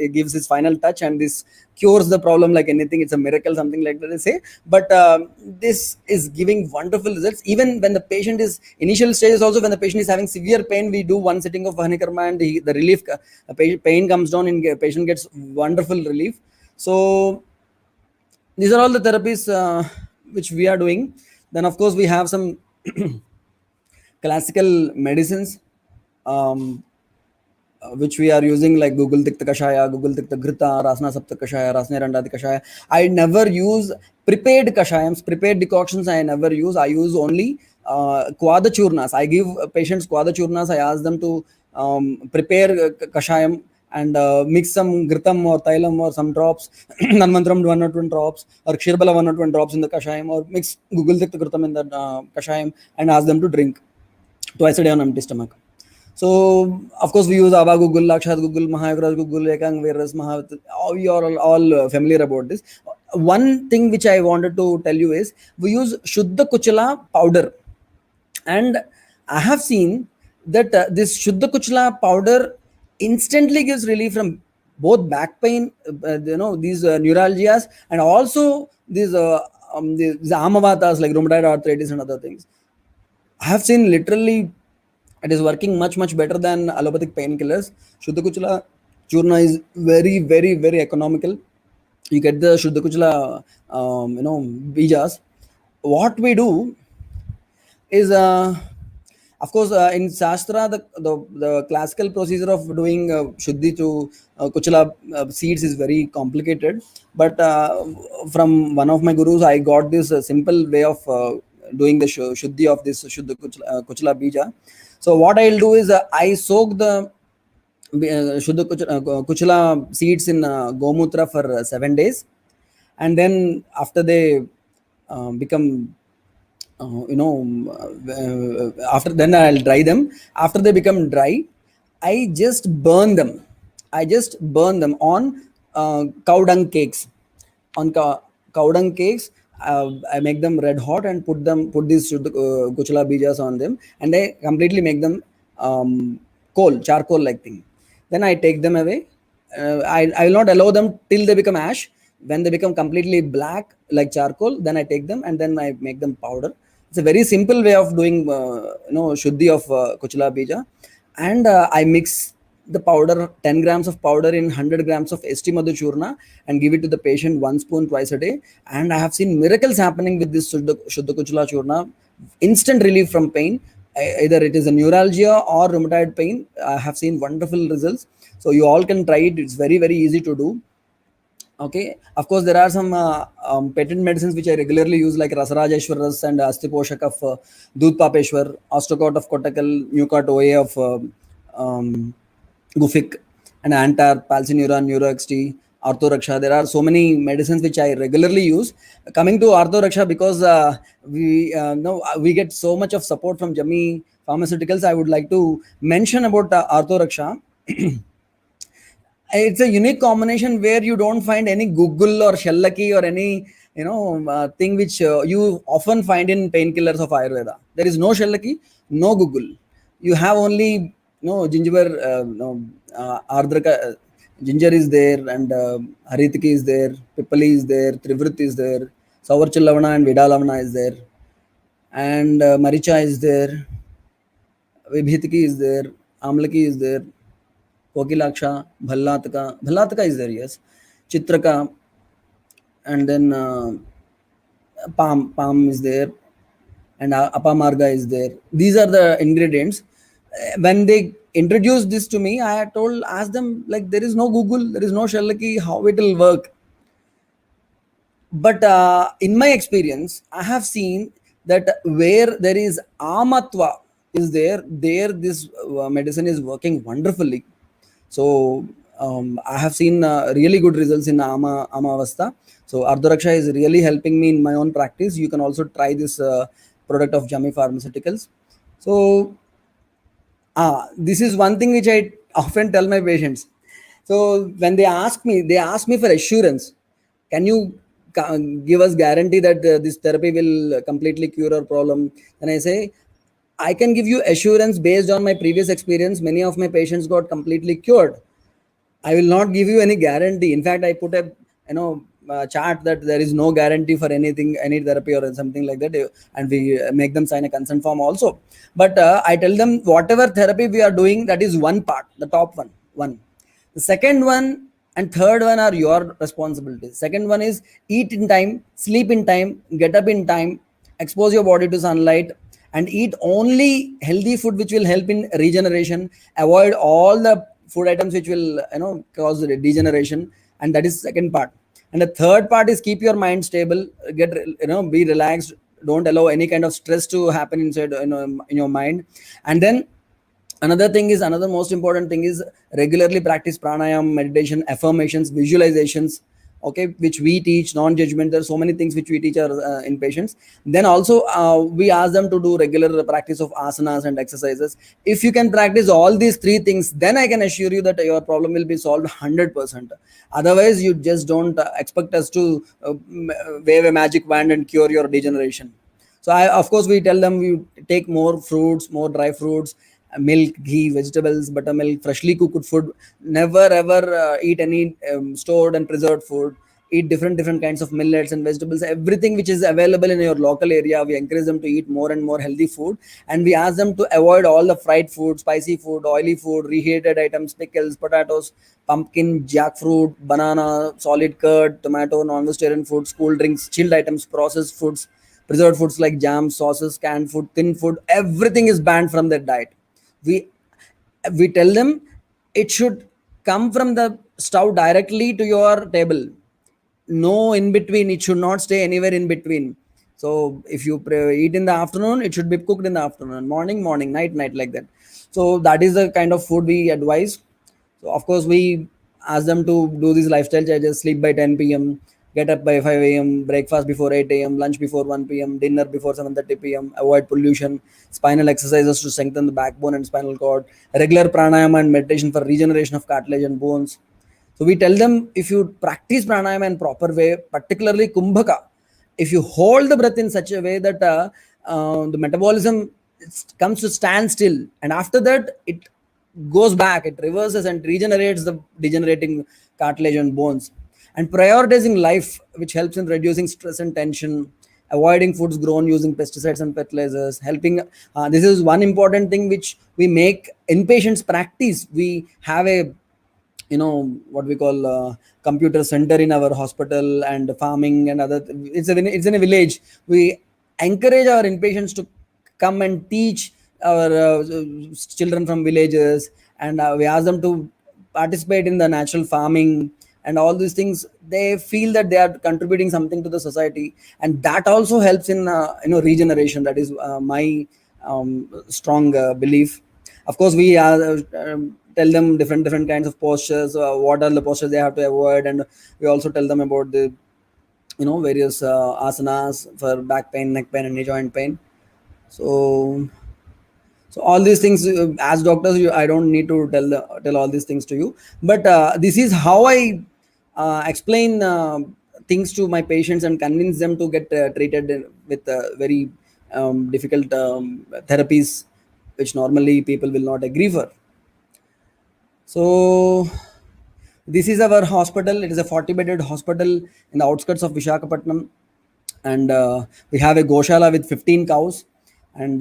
gives his final touch, and this cures the problem like anything. It's a miracle, something like that they say. But this is giving wonderful results. Even when the patient is initial stages, also when the patient is having severe pain, we do one sitting of Vahni Karma, and the relief pain comes down, and patient gets wonderful relief. So these are all the therapies which we are doing. Then of course we have some classical medicines which we are using, like Google Tikta Kashaya, Google Tikta Ghrita, Rasna Sapta Kashaya, Rasna Randati Kashaya. I never use prepared kashayams, prepared decoctions. I never use. I use only Kwada Churnas. I give patients Kwada Churnas. I ask them to prepare kashayam and mix some Gritam or Thailam or some drops, Nanmantram 101 drops, or Kshirbala 101 drops in the kashayam, or mix Google Tikta Gritam in the kashayam, and ask them to drink twice a day on empty stomach. So of course we use Ava Google, Lakshat Google, Mahayagraj Google, Ekang Veras, you are all familiar about this. One thing which I wanted to tell you is we use Shuddha Kuchala powder, and I have seen that this Shuddha Kuchala powder instantly gives relief from both back pain, these neuralgias, and also these amavatas like rheumatoid arthritis and other things. I have seen literally it is working much better than allopathic painkillers. Shuddha Kuchala Churna is very, very, very economical. You get the Shuddha Kuchala, bijas. What we do is, of course, in Shastra, the classical procedure of doing Shuddhi to Kuchala seeds is very complicated. But from one of my gurus, I got this simple way of doing the Shuddhi of this Shuddha Kuchala bija. So what I'll do is I soak the Shuddha Kuchala seeds in Gomutra for 7 days, and then after they become after then I'll dry them. After they become dry, I just burn them. I just burn them on cow dung cakes. On cow dung cakes, I make them red hot and put these kuchula bijas on them, and I completely make them charcoal like thing. Then I take them away. I will not allow them till they become ash. When they become completely black like charcoal, then I take them and then I make them powder. It's a very simple way of doing shuddhi of kuchula bija. And I mix the powder, 10 grams of powder in 100 grams of st madhu churna, and give it to the patient 1 spoon twice a day. And I have seen miracles happening with this shuddha kuchula churna. Instant relief from pain. Either it is a neuralgia or rheumatoid pain, I have seen wonderful results. So you all can try it. It's very, very easy to do. Okay, of course there are some patent medicines which I regularly use, like Rasarajeshwar Ras and Astiposhak of Dudh Papeshwar, Osteocort of Kottakkal, Newcort OA of um, Gufic, and Antar, Palsinuran, NeuroXT, Orthoraksha. There are so many medicines which I regularly use. Coming to Orthoraksha, because we get so much of support from Jammi Pharmaceuticals, I would like to mention about Orthoraksha. It's a unique combination where you don't find any Google or Shellaki or any thing which you often find in painkillers of Ayurveda. There is no Shellaki, no Google. You have only ginger, ardraka, ginger is there, and haritiki is there, pipali is there, trivrit is there, savarchal lavana and vida lavana is there, and maricha is there, vibhitiki is there, amlaki is there, Kokilaksha, Bhallataka is there, yes. Chitraka, and then Palm is there, and Apamarga is there. These are the ingredients. When they introduced this to me, I asked them, like, there is no Google, there is no Shellaki, how it will work. But in my experience, I have seen that where there is Amatva is there this medicine is working wonderfully. So I have seen really good results in Amavasta. So Ardharaksha is really helping me in my own practice. You can also try this product of Jammi Pharmaceuticals. So this is one thing which I often tell my patients. So when they ask me for assurance, can you give us guarantee that this therapy will completely cure our problem? And I say, I can give you assurance based on my previous experience. Many of my patients got completely cured. I will not give you any guarantee. In fact, I put a chart that there is no guarantee for anything, any therapy or something like that, and we make them sign a consent form also. But I tell them whatever therapy we are doing, that is one part, the top one. The second one and third one are your responsibilities. Second one is eat in time, sleep in time, get up in time, expose your body to sunlight, and eat only healthy food which will help in regeneration. Avoid all the food items which will cause degeneration, and that is second part. And the third part is keep your mind stable, be relaxed, don't allow any kind of stress to happen inside in your mind. And then another most important thing is regularly practice pranayam, meditation, affirmations, visualizations, okay, which we teach, non-judgment. There are so many things which we teach our in patients. Then also we ask them to do regular practice of asanas and exercises. If you can practice all these three things, then I can assure you that your problem will be solved 100%. Otherwise, you just don't expect us to wave a magic wand and cure your degeneration. So of course we tell them you take more fruits, more dry fruits, milk, ghee, vegetables, buttermilk, freshly cooked food. Never ever eat any stored and preserved food. Eat different kinds of millets and vegetables. Everything which is available in your local area, we encourage them to eat more and more healthy food, and we ask them to avoid all the fried food, spicy food, oily food, reheated items, pickles, potatoes, pumpkin, jackfruit, banana, solid curd, tomato, non-vegetarian foods, cool drinks, chilled items, processed foods, preserved foods like jam, sauces, canned food, thin food. Everything is banned from their diet. We tell them it should come from the stove directly to your table. No in between. It should not stay anywhere in between. So if you eat in the afternoon, it should be cooked in the afternoon, morning, night, like that. So that is the kind of food we advise. So of course we ask them to do these lifestyle changes, sleep by 10 p.m, get up by 5 a.m., breakfast before 8 a.m., lunch before 1 p.m., dinner before 7:30 p.m., avoid pollution, spinal exercises to strengthen the backbone and spinal cord, regular pranayama and meditation for regeneration of cartilage and bones. So we tell them, if you practice pranayama in proper way, particularly kumbhaka, if you hold the breath in such a way that the metabolism comes to stand still, and after that it goes back, it reverses and regenerates the degenerating cartilage and bones. And prioritizing life, which helps in reducing stress and tension, avoiding foods grown using pesticides and fertilizers, helping. This is one important thing which we make inpatients practice. We have a, what we call computer center in our hospital, and farming and other. It's in a village. We encourage our inpatients to come and teach our children from villages, and we ask them to participate in the natural farming and all these things. They feel that they are contributing something to the society, and that also helps in regeneration. That is my strong belief. Of course, we tell them different kinds of postures, what are the postures they have to avoid, and we also tell them about the various asanas for back pain, neck pain, and knee joint pain. So all these things, as doctors, I don't need to tell all these things to you, but this is how I explain things to my patients and convince them to get treated with very difficult therapies, which normally people will not agree for. So this is our hospital. It is a 40-bedded hospital in the outskirts of Vishakhapatnam, and we have a goshala with 15 cows, and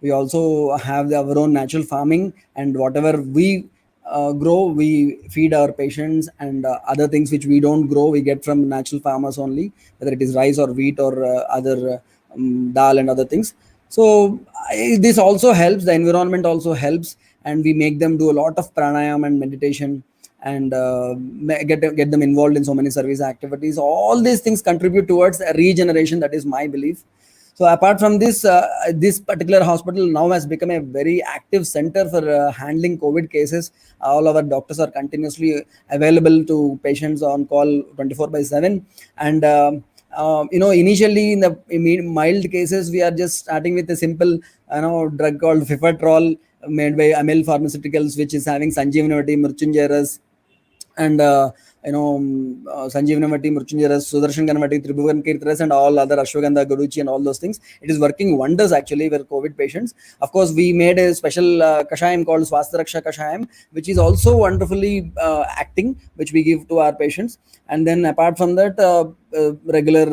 we also have our own natural farming, and whatever we grow, we feed our patients, and other things which we don't grow, we get from natural farmers only, whether it is rice or wheat or other dal and other things. So this also helps. The environment also helps, and we make them do a lot of pranayam and meditation, and get them involved in so many service activities. All these things contribute towards a regeneration. That is my belief. So apart from this, this particular hospital now has become a very active center for handling COVID cases. All our doctors are continuously available to patients on call 24/7. And initially in the mild cases, we are just starting with a simple drug called Fifatrol, made by Amel Pharmaceuticals, which is having Sanjeevani Murchunjaras, and Sanjeevani Murchunjaras, Sudarshan Ganavati, Tribhuvan Kirtras, and all other Ashwagandha, Gaduchi, and all those things. It is working wonders actually for COVID patients. Of course, we made a special kashayam called Swastharaksha Kashayam, which is also wonderfully acting, which we give to our patients. And then apart from that, regular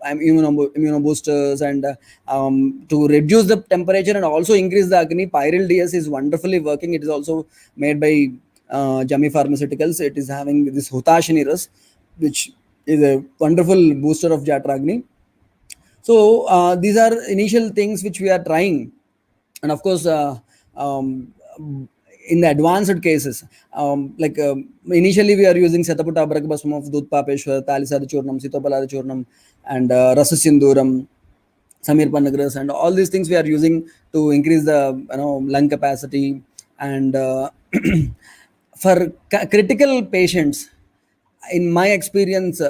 immunoboosters, and to reduce the temperature and also increase the Agni, Pyryl DS is wonderfully working. It is also made by Jammi Pharmaceuticals. It is having this Hutashini Ras, which is a wonderful booster of Jatragni. So these are initial things which we are trying, and of course, in the advanced cases, initially we are using Setaputa Abrakbasam of Dudpapeshwar, Talisada Churnam, Sitopalada Churnam, and Rasasinduram, Samir Panagras, and all these things we are using to increase the lung capacity. And for critical patients, in my experience,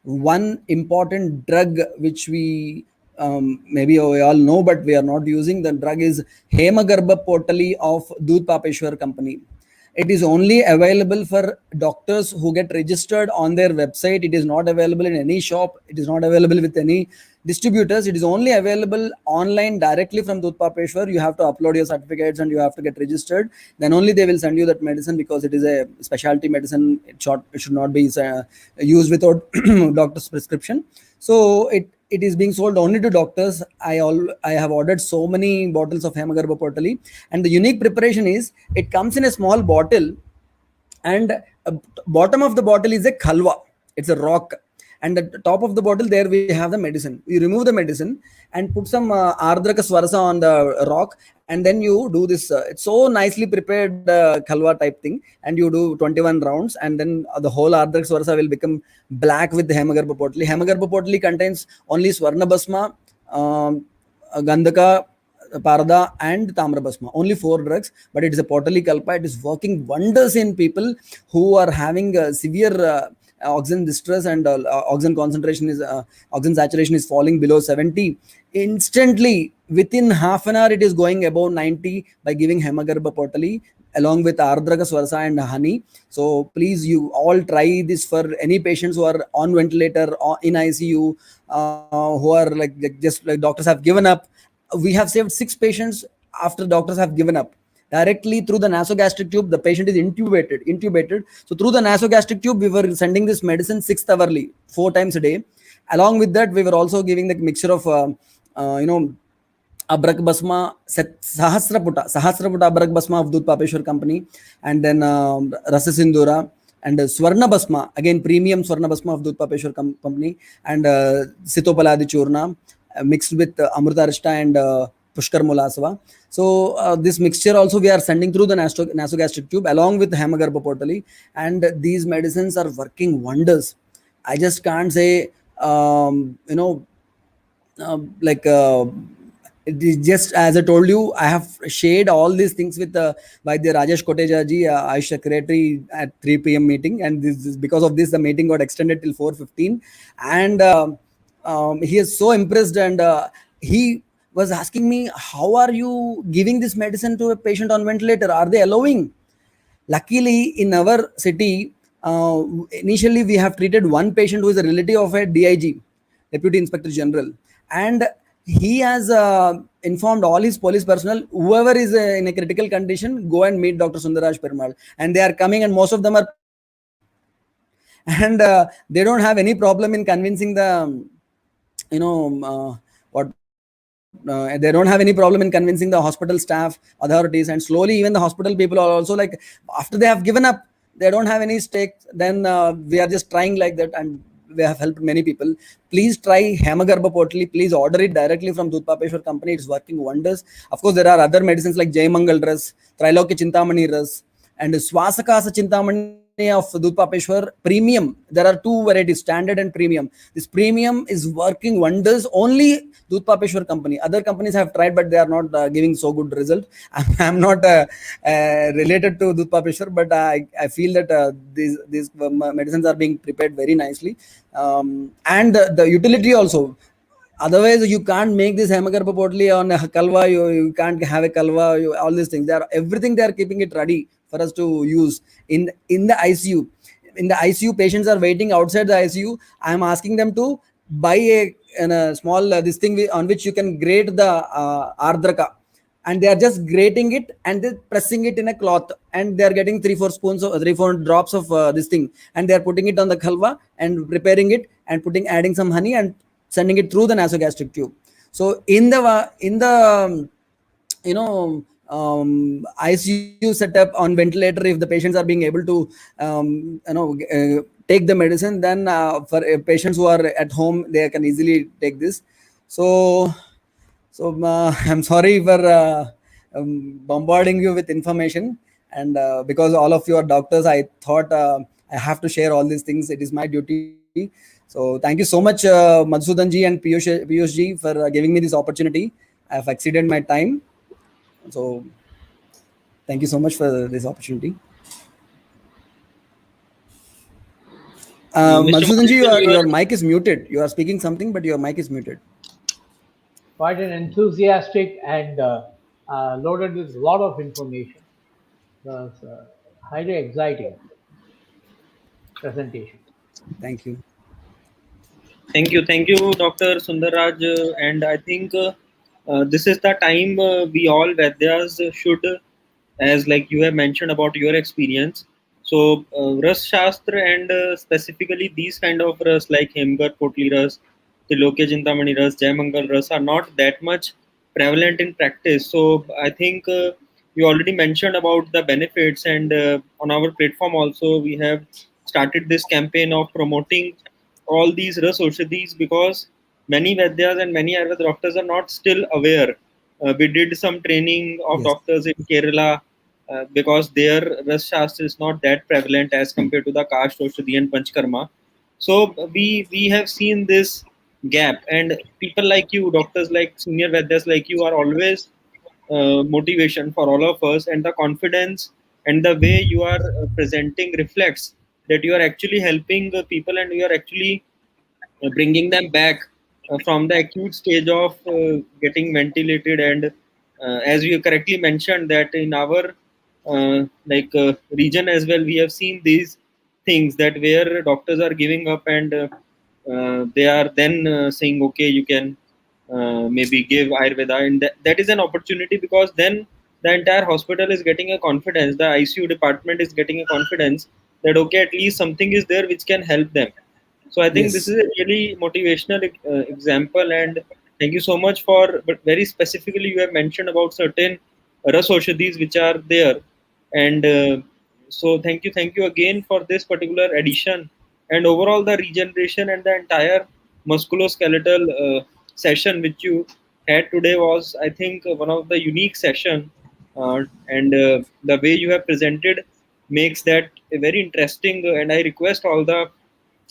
one important drug which we maybe we all know, but we are not using the drug, is Hemagarbha Potali of Dudpapeshwar company. It is only available for doctors who get registered on their website. It is not available in any shop. It is not available with any distributors. It is only available online directly from Dudpapeshwar. You have to upload your certificates and you have to get registered. Then only they will send you that medicine, because it is a specialty medicine. It should not be used without doctor's prescription. So it is being sold only to doctors. I have ordered so many bottles of Hemagarbha Potali, and the unique preparation is it comes in a small bottle, and bottom of the bottle is a khalwa. It's a rock, and at the top of the bottle there we have the medicine. You remove the medicine and put some ardraka swarasa on the rock, and then you do this. It's so nicely prepared khalwa type thing, and you do 21 rounds, and then the whole ardraka swarasa will become black with the Hemagarbha Potali. Hemagarbha Potali contains only Swarna Basma, Gandhaka, Parda, and Tamra Basma. Only 4 drugs, but it is a Potali Kalpa. It is working wonders in people who are having severe oxygen distress, and oxygen saturation is falling below 70, instantly within half an hour it is going above 90 by giving hemagarbha potali along with ardraka swarsa and honey. So please, you all try this for any patients who are on ventilator or in ICU, who are just like doctors have given up. We have saved 6 patients after doctors have given up. Directly through the nasogastric tube, the patient is intubated. So through the nasogastric tube, we were sending this medicine 6 hourly, 4 times a day. Along with that, we were also giving the mixture of Abrak Basma, Sahasraputa Abrak Basma of Dudh Papeshwar Company, and then Rasa Sindura, and Swarna Basma, again premium Swarna Basma of Dudh Papeshwar Company, and Sitopaladi Churna, mixed with Amrita Rishta and Pushkar Molasava. So this mixture also we are sending through the nasogastric tube along with Hemagarbha Potali, and these medicines are working wonders. I just can't say, like it is just as I told you, I have shared all these things with by the Rajesh Koteja ji, Ayush secretary, at 3 p.m. meeting, and this is because of this the meeting got extended till 4:15, and he is so impressed, and he was asking me, how are you giving this medicine to a patient on ventilator? Are they allowing? Luckily, in our city, initially we have treated one patient who is a relative of a DIG, Deputy Inspector General, and he has informed all his police personnel, whoever is in a critical condition, go and meet Dr. Sundar Raj Perumall, and they are coming, and most of them are pregnant, and they don't have any problem in convincing the, they don't have any problem in convincing the hospital staff, authorities, and slowly even the hospital people are also like, after they have given up, they don't have any stake, then we are just trying like that, and we have helped many people. Please try Hemagarbha Potali. Please order it directly from Dudh Papeshwar Company. It's working wonders. Of course, there are other medicines like Jai Mangal Ras, Trilokya Chintamani Ras, and Swasakasa Chintamani of Dudh Papeshwar Premium. There are 2 varieties, standard and premium. This premium is working wonders. Only Dudh Papeshwar Company. Other companies have tried, but they are not giving so good result. I'm not related to Dudh Papeshwar, but I feel that these medicines are being prepared very nicely, and the utility also. Otherwise, you can't make this Hemagarbha Potli on a kalva. You can't have a kalva. All these things. Everything they are keeping it ready for us to use in the ICU. In the ICU, patients are waiting outside the ICU. I am asking them to buy a small this thing on which you can grate the ardraka, and they are just grating it and then pressing it in a cloth, and they are getting 3-4 spoons of 3-4 drops of this thing, and they are putting it on the khalwa and preparing it and adding some honey and sending it through the nasogastric tube. So in the ICU setup on ventilator, if the patients are being able to take the medicine, then for patients who are at home, they can easily take this. So I'm sorry for bombarding you with information, and because all of you are doctors, I thought I have to share all these things. It is my duty. So thank you so much, Madhusudan ji and Piyush ji, for giving me this opportunity. I have exceeded my time. So thank you so much for this opportunity. Mr. Madhusudan ji, Madhusudhan, your mic is muted. You are speaking something, but your mic is muted. Quite an enthusiastic and loaded with a lot of information. It was highly exciting presentation. Thank you. Thank you, Dr. Sundar Raj. And I think this is the time we all Vaidyas should, as like you have mentioned about your experience. So, Ras Shastra and specifically these kind of Ras like Hemgar Potli Ras, Tilokya Chintamani Ras, Jaimangal Ras are not that much prevalent in practice. So, I think you already mentioned about the benefits, and on our platform also we have started this campaign of promoting all these Ras Aushadhis, because many Vaidyas and many Ayurveda doctors are not still aware. We did some training of Yes. doctors in Kerala because their Ras Shastra is not that prevalent as compared to the Kast, Aushadhi and Panchkarma. So we have seen this gap, and people like you, doctors like senior Vaidyas like you, are always motivation for all of us, and the confidence and the way you are presenting reflects that you are actually helping people and you are actually bringing them back from the acute stage of getting ventilated. And as you correctly mentioned that in our region as well, we have seen these things that where doctors are giving up, and they are then saying okay, you can maybe give ayurveda, and that is an opportunity, because then the entire hospital is getting a confidence, the ICU department is getting a confidence that okay, at least something is there which can help them. So I think this Yes. is a really motivational example, and thank you so much for. But very specifically, you have mentioned about certain ras aushadhis which are there, and so thank you again for this particular addition, and overall the regeneration and the entire musculoskeletal session which you had today was, I think, one of the unique session, and the way you have presented makes that a very interesting. And I request all the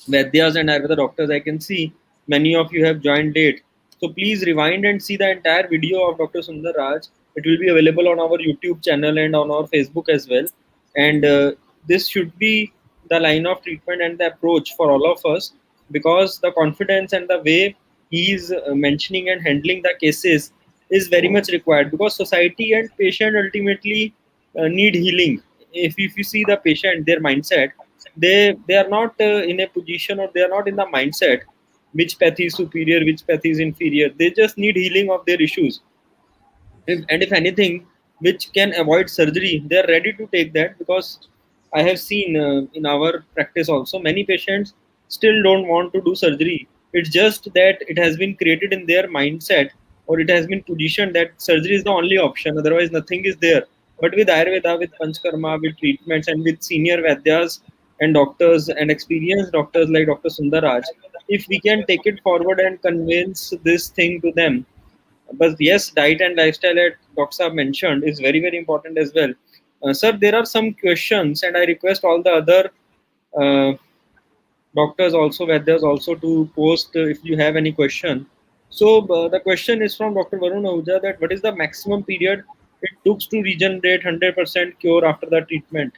Vaidyas and Ayurveda doctors, I can see many of you have joined late. So please rewind and see the entire video of Dr. Sundar Raj. It will be available on our YouTube channel and on our Facebook as well. And this should be the line of treatment and the approach for all of us, because the confidence and the way he is mentioning and handling the cases is very much required, because society and patient ultimately need healing. If you see the patient, their mindset, they are not in a position, or they are not in the mindset which path is superior, which path is inferior. They just need healing of their issues. And if anything which can avoid surgery, they are ready to take that, because I have seen in our practice also many patients still don't want to do surgery. It's just that it has been created in their mindset, or it has been positioned that surgery is the only option, otherwise nothing is there. But with Ayurveda, with Panchkarma, with treatments, and with senior Vaidyas and doctors and experienced doctors like Dr. Sundar Raj, if we can take it forward and convince this thing to them. But yes, diet and lifestyle, at Dr. mentioned, is very, very important as well. Sir, there are some questions, and I request all the other uh, doctors also, Vaidyas also, to post if you have any question. So the question is from Dr. Varun Ahuja, that what is the maximum period it took to regenerate 100% cure after the treatment?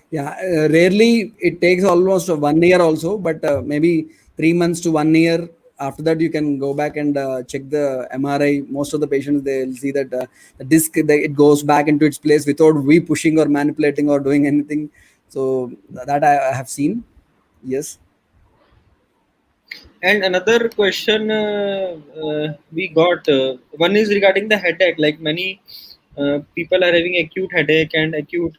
Yeah, rarely it takes almost 1 year also, but maybe 3 months to 1 year. After that, you can go back and check the MRI. Most of the patients, they'll see that the disc, it goes back into its place without we pushing or manipulating or doing anything. So that I have seen. Yes. And another question we got, one is regarding the headache. Like many people are having acute headache and acute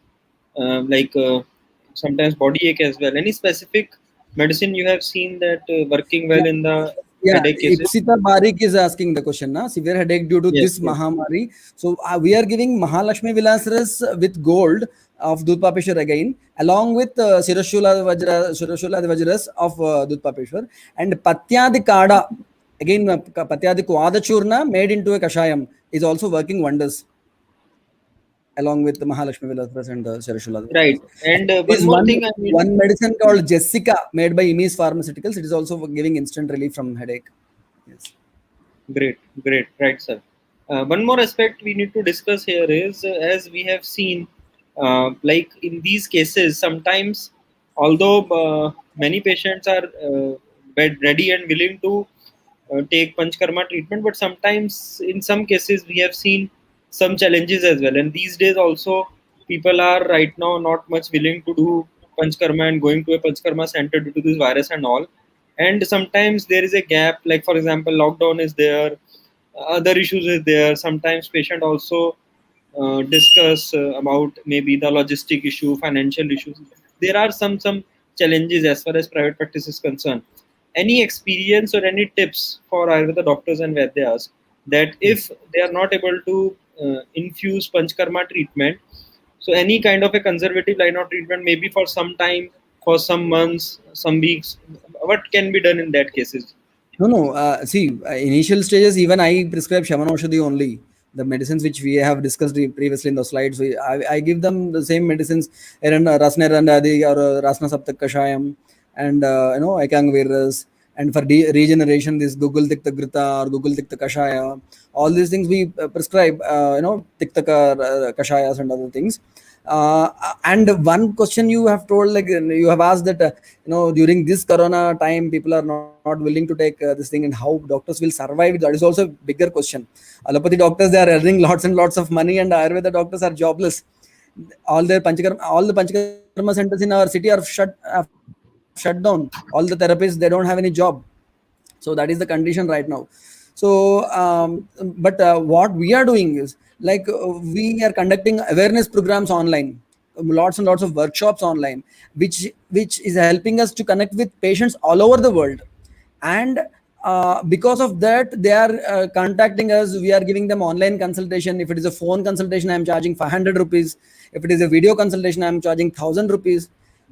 sometimes body ache as well. Any specific medicine you have seen that working well Yeah. in the Yeah, headache cases? Ipsita Barik is asking the question, na? Severe headache due to Yes, this yes. Mahamari. So we are giving Mahalakshmi Vilasras with gold of Dudpapeshwar again, along with Siroshula Vajras of Dudpapeshwar, and Patyadi Kada, again Patyadi Kwada Churna made into a Kashayam is also working wonders along with the Mahalakshmi Vilasras and Siroshula Vajras. Right. And And there one is more one thing I need. one medicine called Jessica made by Emis Pharmaceuticals. It is also giving instant relief from headache. Yes. Great, great, right, sir. One more aspect we need to discuss here is, as we have seen, like in these cases, sometimes, although many patients are ready and willing to take Panchkarma treatment, but sometimes in some cases we have seen some challenges as well. And these days also, people are right now not much willing to do Panchkarma and going to a Panchkarma center due to this virus and all. And sometimes there is a gap, like for example lockdown is there, other issues is there. Sometimes patient also discuss about maybe the logistic issue, financial issues. There are some challenges as far as private practice is concerned. Any experience or any tips for Ayurveda doctors and Vaidyas, that if they are not able to infuse Panchkarma treatment, so any kind of a conservative line of treatment, maybe for some time, for some months, some weeks, what can be done in that cases? No, no. See, initial stages, even I prescribe Shamanoshadi only. The medicines which we have discussed previously in the slides, I give them the same medicines, Rasna Randadi or Rasna Saptak Kashayam, and Ekang Virus. And for regeneration, this Google Tikta Grita or Google Tikta Kashaya, all these things we prescribe, Tikta Kashayas and other things. And one question you have told, like you have asked that during this corona time people are not willing to take this thing, and how doctors will survive. That is also a bigger question. Allopathy doctors, they are earning lots and lots of money, and Ayurveda doctors are jobless. All the Panchakarma centers in our city are shut down. All the therapists, they don't have any job. So that is the condition right now. So but what we are doing is, like we are conducting awareness programs online, lots and lots of workshops online, which is helping us to connect with patients all over the world. And because of that, they are contacting us. We are giving them online consultation. If it is a phone consultation, I am charging 500 rupees. If it is a video consultation, I am charging 1000 rupees.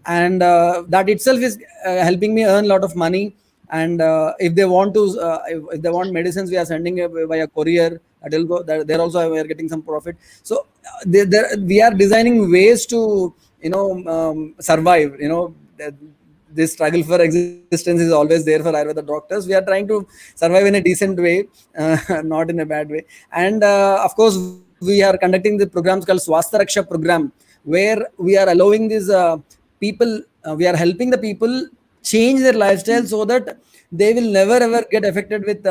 And that itself is helping me earn a lot of money. And if they want to if they want medicines, we are sending via courier. That will go there also, we are getting some profit. So we are designing ways to survive. This struggle for existence is always there for Ayurveda doctors. We are trying to survive in a decent way, not in a bad way. And of course, we are conducting the programs called Swasthya Raksha program, where we are allowing these people, we are helping the people change their lifestyle so that they will never ever get affected with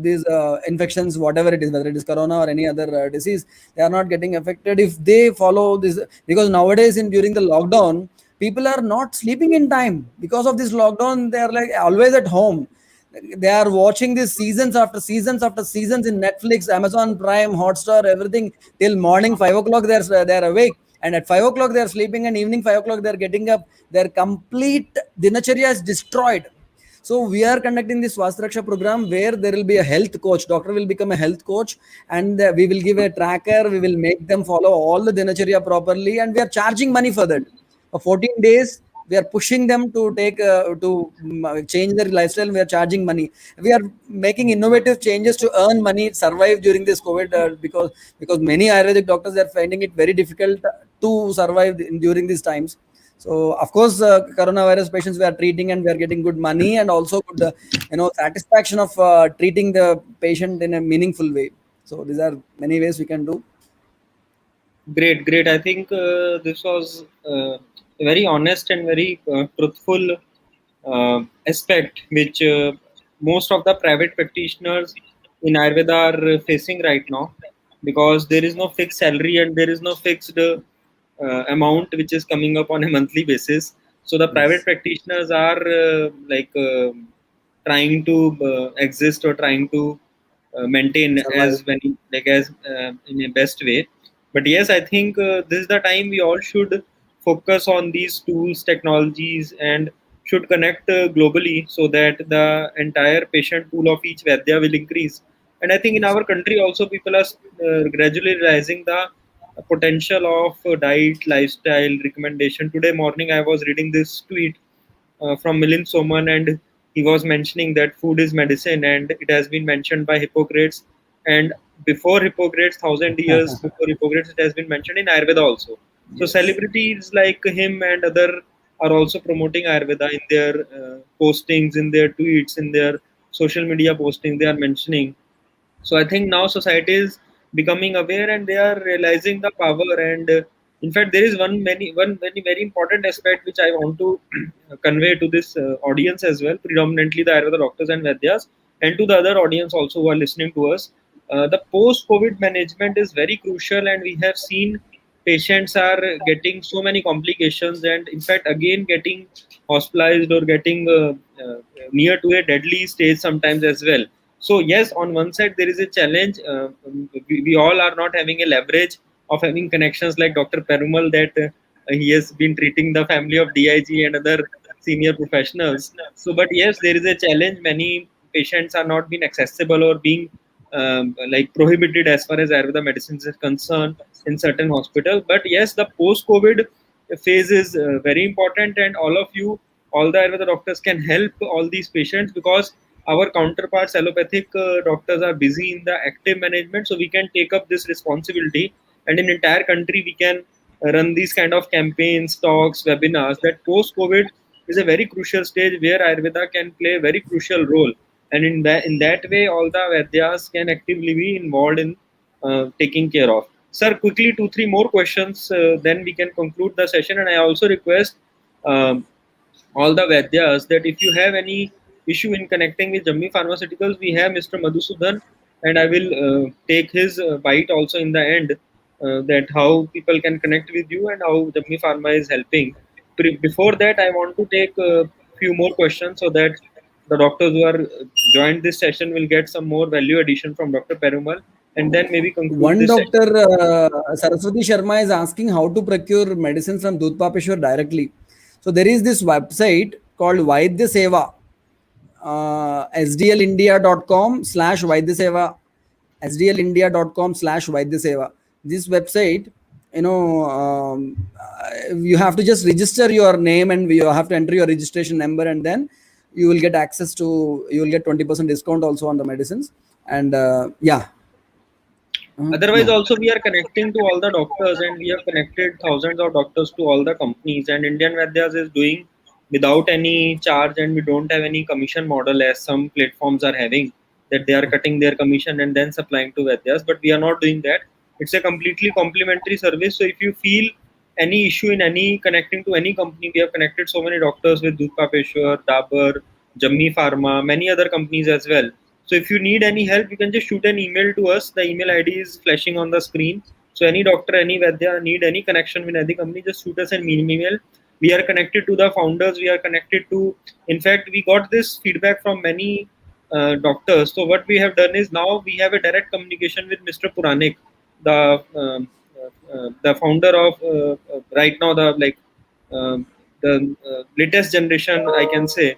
these infections, whatever it is, whether it is corona or any other disease. They are not getting affected if they follow this, because nowadays during the lockdown, people are not sleeping in time. Because of this lockdown, they are like always at home. They are watching this seasons after seasons after seasons in Netflix, Amazon Prime, Hotstar, everything, till morning 5 o'clock. They're awake, and at 5 o'clock they're sleeping, and evening 5 o'clock they're getting up. Their complete dinacharya is destroyed. So we are conducting this Swastraksha program, where there will be a health coach. Doctor will become a health coach, and we will give a tracker. We will make them follow all the dinacharya properly, and we are charging money for that. For 14 days, we are pushing them to take change their lifestyle. We are charging money. We are making innovative changes to earn money, survive during this COVID, because many Ayurvedic doctors are finding it very difficult to survive during these times. So of course, coronavirus patients we are treating, and we are getting good money, and also good satisfaction of treating the patient in a meaningful way. So these are many ways we can do. Great, great. I think this was a very honest and very truthful aspect which most of the private practitioners in Ayurveda are facing right now, because there is no fixed salary and there is no fixed amount which is coming up on a monthly basis. So the private Yes. practitioners are trying to exist, or trying to maintain Survive. as many, like as in a best way. But yes, I think this is the time we all should focus on these tools, technologies, and should connect globally, so that the entire patient pool of each Vaidya will increase. And I think in Yes. our country also, people are gradually realizing the potential of diet, lifestyle, recommendation. Today morning, I was reading this tweet from Milind Soman, and he was mentioning that food is medicine, and it has been mentioned by Hippocrates. And before Hippocrates, 1,000 years before Hippocrates, it has been mentioned in Ayurveda also. So Yes. celebrities like him and other are also promoting Ayurveda in their postings, in their tweets, in their social media posting. They are mentioning. So I think now society is becoming aware, and they are realizing the power. And in fact, there is one very very important aspect which I want to convey to this audience as well, predominantly the Ayurveda doctors and Vaidyas, and to the other audience also who are listening to us. The post-COVID management is very crucial, and we have seen patients are getting so many complications, and in fact, again getting hospitalized or getting near to a deadly stage sometimes as well. So yes, on one side there is a challenge. We all are not having a leverage of having connections like Dr. Perumal, that he has been treating the family of DIG and other senior professionals. So, but yes, there is a challenge. Many patients are not being accessible, or being like prohibited as far as Ayurveda medicines is concerned in certain hospital. But yes, the post-COVID phase is very important, and all of you, all the Ayurveda doctors can help all these patients, because our counterparts allopathic doctors are busy in the active management. So we can take up this responsibility, and in entire country we can run these kind of campaigns, talks, webinars. That post COVID is a very crucial stage where Ayurveda can play a very crucial role, and in that way all the Vaidyas can actively be involved in taking care of. Sir, quickly 2 3 more questions, then we can conclude the session. And I also request um, all the Vaidyas that if you have any issue in connecting with Jammi Pharmaceuticals, we have Mr. Madhusudan, and I will take his bite also in the end, that how people can connect with you and how Jammi Pharma is helping. Before that, I want to take a few more questions so that the doctors who are joined this session will get some more value addition from Dr. Perumal, and then maybe conclude One this session. doctor, Saraswati Sharma, is asking how to procure medicines from Dudpapeshwar directly. So there is this website called Vaidya Seva, sdlindia.com/Vaidya sdlindia.com/Vaidya Seva. This website, you have to just register your name and you have to enter your registration number, and then you will get access to, you will get 20% discount also on the medicines. And yeah. Otherwise, Yeah. also we are connecting to all the doctors, and we have connected thousands of doctors to all the companies. And Indian Vaidyas is doing without any charge, and we don't have any commission model as some platforms are having, that they are cutting their commission and then supplying to Vaidyas. But we are not doing that. It's a completely complimentary service. So if you feel any issue in any connecting to any company, we have connected so many doctors with Dudpapeshwar, Dabur, Jammi Pharma, many other companies as well. So if you need any help, you can just shoot an email to us. The email ID is flashing on the screen. So any doctor, any Vaidya need any connection with any company, just shoot us an email. We are connected to the founders. We are connected to. In fact, we got this feedback from many doctors. So what we have done is now we have a direct communication with Mr. Puranik, the the founder of right now the latest generation, I can say,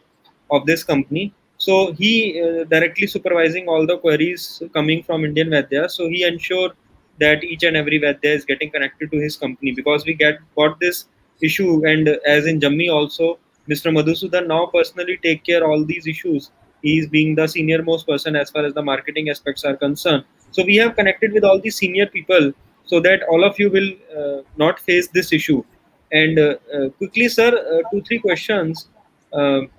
of this company. So he directly supervising all the queries coming from Indian Vaidya. So he ensure that each and every Vaidya is getting connected to his company, because we got this issue. And as in Jammi also, Mr. Madhusudan now personally take care all these issues. He is being the senior most person as far as the marketing aspects are concerned. So we have connected with all these senior people so that all of you will not face this issue. And quickly, sir, 2 3 questions. Um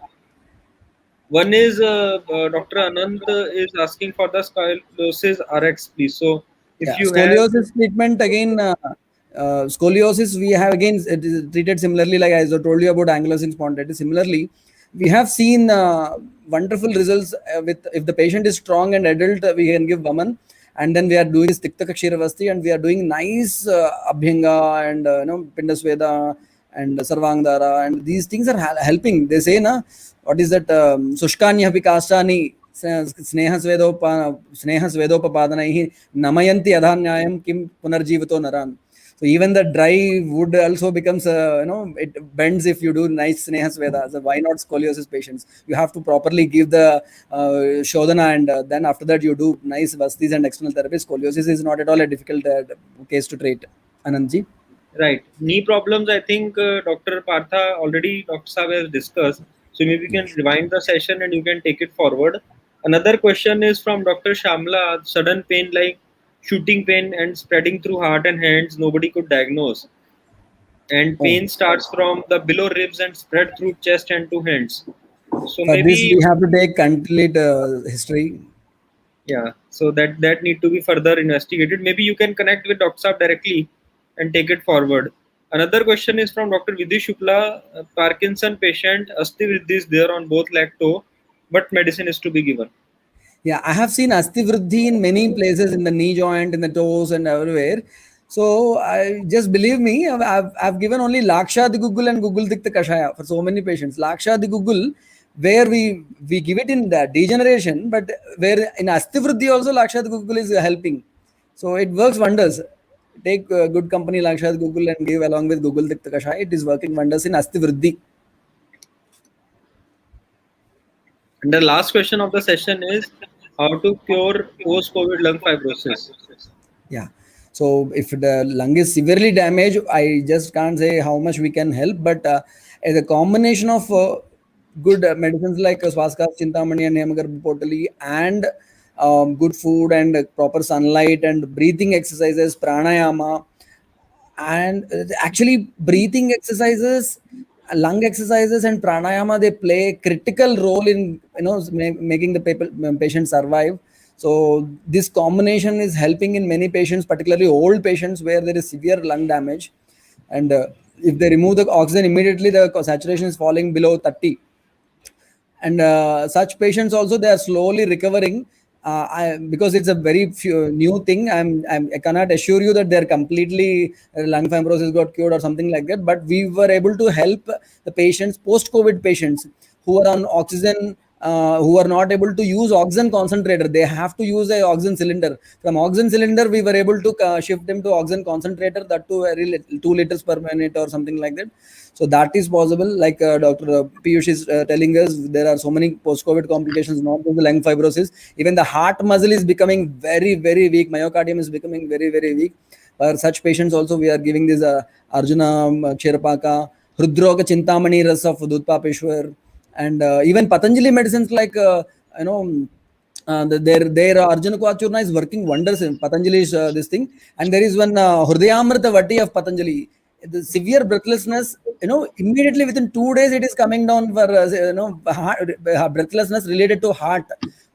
One is Dr. Anand is asking for the Scoliosis RX, please. So if Yeah, you have, scoliosis treatment again. Scoliosis we have again, it is treated similarly, like as I told you about ankylosing spondylitis. Similarly, we have seen wonderful results with, if the patient is strong and adult, we can give Vaman, and then we are doing this Tikta Kshiravasti, and we are doing nice Abhyanga and Pindasveda and Sarvangdara, and these things are helping. They say na, what is that, Sushkanya Pikastani Sneha Svedopapadanaihi Namayanti Adhanyayam Kim Punarjivito Naran. So even the dry wood also becomes, it bends if you do nice Sneha Sveda. So why not scoliosis patients? You have to properly give the Shodhana, and then after that you do nice Vastis and external therapy. Scoliosis is not at all a difficult case to treat. Anandji? right, knee problems, I think Dr. Partha already, Dr. Saab has discussed. So maybe you can rewind the session and you can take it forward. Another question is from Dr. Shamla. Sudden pain like shooting pain and spreading through heart and hands, nobody could diagnose. And Oh. pain starts from the below ribs and spread through chest and to hands. So For this, maybe, we have to take complete history. yeah, so that need to be further investigated. Maybe you can connect with Dr. Saab directly and take it forward. Another question is from Dr. Vidhi Shukla. Parkinson patient, asti vriddhi is there on both leg toe, but medicine is to be given. Yeah, I have seen Asti Vriddhi in many places, in the knee joint, in the toes, and everywhere. So I just believe me, I've given only Laksha the Google and Google Dikta Kashaya for so many patients. Laksha the Google, where we give it in the degeneration, but where in Asti Vriddhi also Laksha the Google is helping. So it works wonders. Take good company Laksha the Google and give along with Google Dikta Kashaya. It is working wonders in Asti Vriddhi. And the last question of the session is how to cure post-COVID lung fibrosis. Yeah. So if the lung is severely damaged, I just can't say how much we can help. But as a combination of good medicines like Swaska, Chintamani, and Hemagarba Potali, and good food and proper sunlight and breathing exercises, pranayama, and actually breathing exercises, lung exercises, and pranayama, they play a critical role in making the patient survive. So this combination is helping in many patients, particularly old patients where there is severe lung damage. And if they remove the oxygen immediately, the saturation is falling below 30. And such patients also, they are slowly recovering. Because it's a very new thing, I cannot assure you that they're completely lung fibrosis got cured or something like that, but we were able to help the patients, post COVID patients who are on oxygen, who are not able to use oxygen concentrator. They have to use a oxygen cylinder. From oxygen cylinder, we were able to shift them to oxygen concentrator, that to very little, 2 liters per minute or something like that. So that is possible. Like Dr. Piyush is telling us, there are so many post-COVID complications, not just the lung fibrosis. Even the heart muscle is becoming very, very weak. Myocardium is becoming very, very weak. For such patients also, we are giving this Arjuna Kshirapaka, Hrudroga Chintamani Ras of Dudpapeshwar, and even Patanjali medicines like, you know, their Arjuna Kwachurna is working wonders in Patanjali's this thing. And there is one Hrudayamrita Vati of Patanjali. The severe breathlessness, immediately within 2 days, it is coming down for, breathlessness related to heart.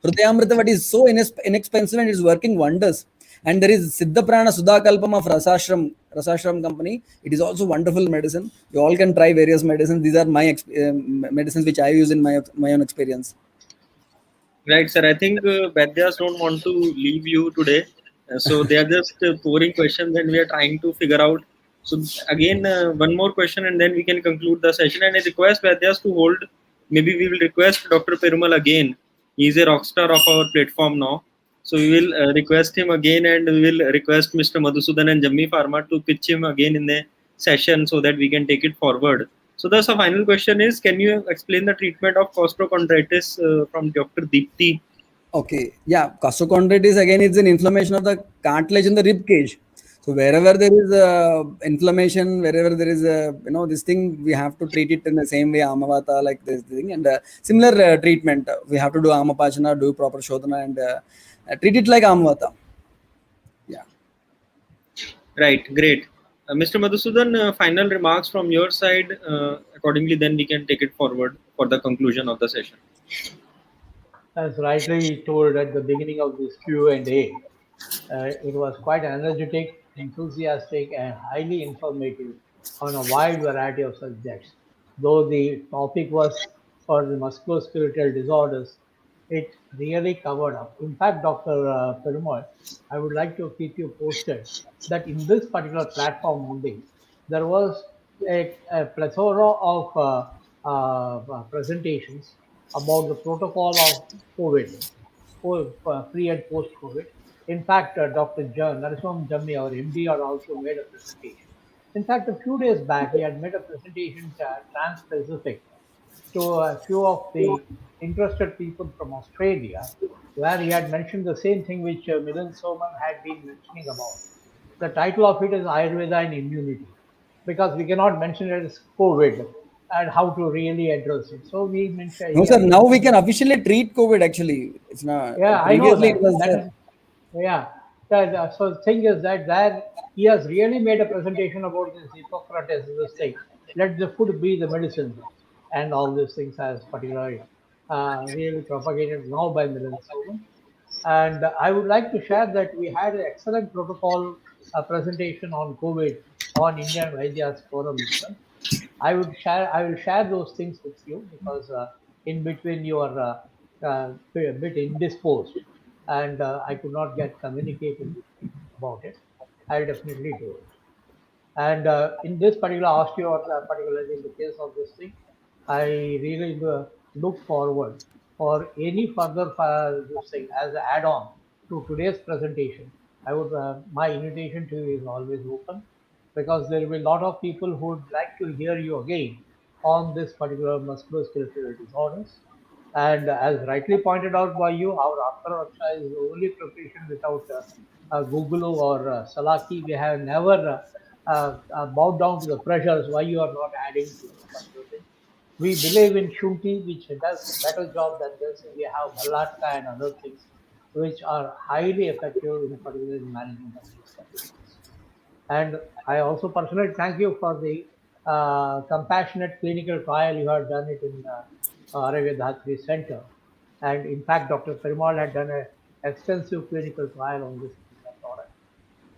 Hrudayamrita Vati is so inexpensive and is working wonders. And there is Siddha Prana Sudha Kalpam of Rasashram company. It is also wonderful medicine. You all can try various medicines. These are my medicines which I use in my own experience. Right, sir. I think Vaidyas don't want to leave you today. So they are just pouring questions and we are trying to figure out. So again, one more question and then we can conclude the session. And I request Vaidyas to hold. Maybe we will request Dr. Perumal again. He is a rock star of our platform now. So we will request him again and we will request Mr. Madhusudan and Jammi Pharma to pitch him again in the session so that we can take it forward. So thus, the final question is: can you explain the treatment of costochondritis from Dr. Deepti? Okay, yeah, costochondritis again is an inflammation of the cartilage in the rib cage. So wherever there is inflammation, wherever there is this thing, we have to treat it in the same way Amavata, like this thing, and similar treatment. We have to do Amapachana, do proper Shodhana, and treat it like Amavata. Yeah. Right, great. Mr. Madhusudan, final remarks from your side. Accordingly, then we can take it forward for the conclusion of the session. As rightly told at the beginning of this Q&A, it was quite energetic, enthusiastic, and highly informative on a wide variety of subjects. Though the topic was for the musculoskeletal disorders, it really covered up. In fact, Dr. Perumal, I would like to keep you posted that in this particular platform only, there was a plethora of presentations about the protocol of COVID, pre and post COVID. In fact, Dr. Narasimhan Jammi, our MD, had also made a presentation. In fact, a few days back, he had made a presentation trans-Pacific to a few of the interested people from Australia, where he had mentioned the same thing which Milind Soman had been mentioning about. The title of it is Ayurveda and Immunity, because we cannot mention it as COVID and how to really address it. So we mentioned, No, he sir. had Now we mentioned can that. officially treat COVID. Actually, it's not. Yeah, I know Previously, it that. was That there. is, yeah. So the thing is that there he has really made a presentation about this Hippocrates, this thing. Let the food be the medicine, and all these things as particularly really propagated now by Milind Soman. And I would like to share that we had an excellent protocol presentation on COVID on Indian Vaidya's forum itself. I will share those things with you because in between you are a bit indisposed and I could not get communicated with you about it. I'll definitely do it. And in this particular particularly in the case of this thing, I really look forward for any further this thing as an add-on to today's presentation. I would my invitation to you is always open because there will be a lot of people who would like to hear you again on this particular musculoskeletal disorders. And as rightly pointed out by you, our Akhtar Raksha is the only profession without Google or Salaki. We have never bowed down to the pressures why you are not adding to this particular thing. We believe in Shunti, which does a better job than this. We have Bhallatka and other things which are highly effective in particular in management of these conditions. And I also personally thank you for the compassionate clinical trial you have done it in Arabia Dhatri Center. And in fact, Dr. Perumal had done a extensive clinical trial on this particular product,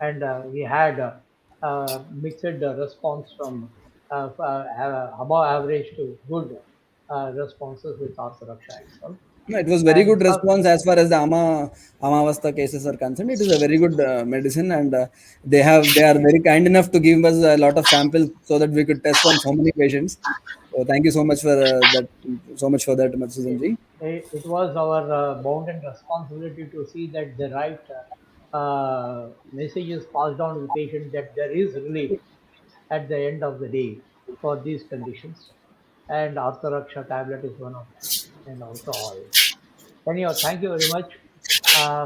and we had mixed response from above average to good responses with Orthodoxa itself. No, it was very And good response as far as the Amavasta cases are concerned. It is a very good medicine, and they are very kind enough to give us a lot of samples so that we could test on so many patients. So thank you so much for Madhusudan ji. it was our bounden responsibility to see that the right message is passed on to the patient that there is relief at the end of the day for these conditions. And Arthuraksha tablet is one of them, and also oil. Anyhow, thank you very much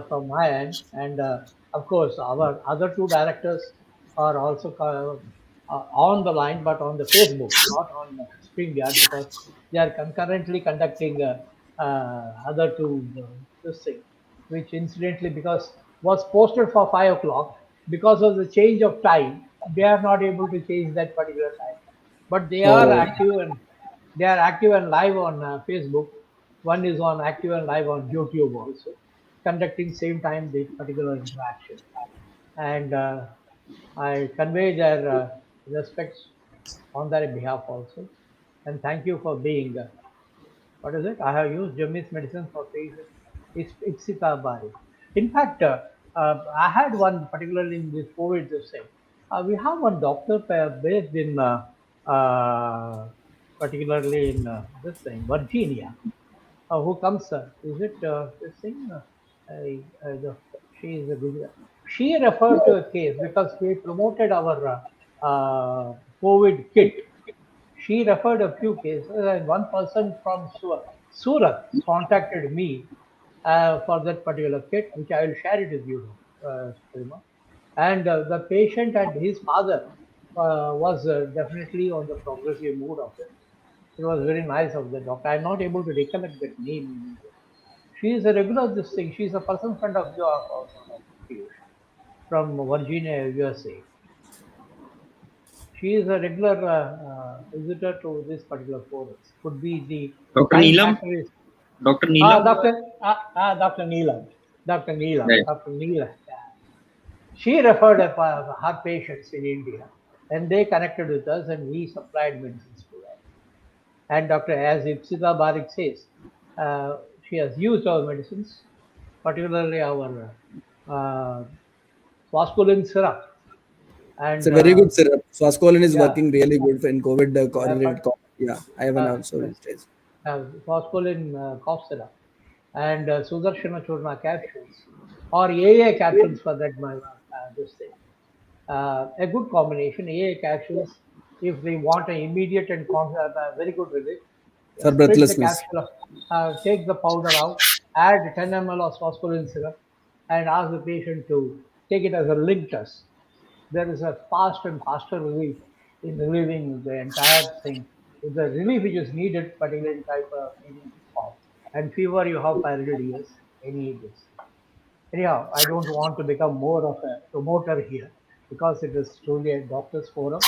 from my end. And of course, our other two directors are also on the line, but on the Facebook, not on StreamYard, because they are concurrently conducting other two this thing, which incidentally, because was posted for 5 o'clock, because of the change of time, they are not able to change that particular time. But So they are active and live on Facebook. One is on active and live on YouTube also, conducting same time the particular interaction. And I convey their respects on their behalf also. And thank you for being, what is it? I have used Jammi's medicine for patients. It's Ipsitabari. In fact, I had one particularly in this COVID this thing. We have one doctor based in, particularly in this thing, Virginia, who comes, is it this thing? She is a good. She referred to a case because we promoted our COVID kit. She referred a few cases, and one person from Surat contacted me for that particular kit, which I will share it with you, Prima. And the patient and his father was definitely on the progressive mood of it. It was very nice of the doctor. I'm not able to recollect that name immediately. She is a regular this thing. She is a person friend of yours also, Dr. Piyush, from Virginia, USA. She is a regular visitor to this particular forums. Could be the Dr. time Neelam, factor is Dr. Neelam, Dr. Neelam, Dr. Neelam, right? Dr. Neelam. Yeah. She referred her patients in India, and they connected with us, and we supplied medicines to them. And Dr. As Ipsita Barik says, she has used our medicines, particularly our uh, Swaspolin syrup, it's a and very good syrup. Swascolin is yeah, working really good in COVID yeah, correlated. Yeah, I have an uh, also uh, used it. Phosphorylin cough syrup, and Sudarshana Churna capsules, or AA capsules for that, this thing. A good combination, AA capsules, if they want an immediate and very good relief, For split the breathlessness. capsule, take the powder out, add 10 ml of phosphorylin syrup, and ask the patient to take it as a link test. There is a fast and faster relief in relieving the entire thing. With the relief which is needed, particularly in type of any cough and fever, you have parallelias, any this. Anyhow, I don't want to become more of a promoter here because it is truly a doctor's forum.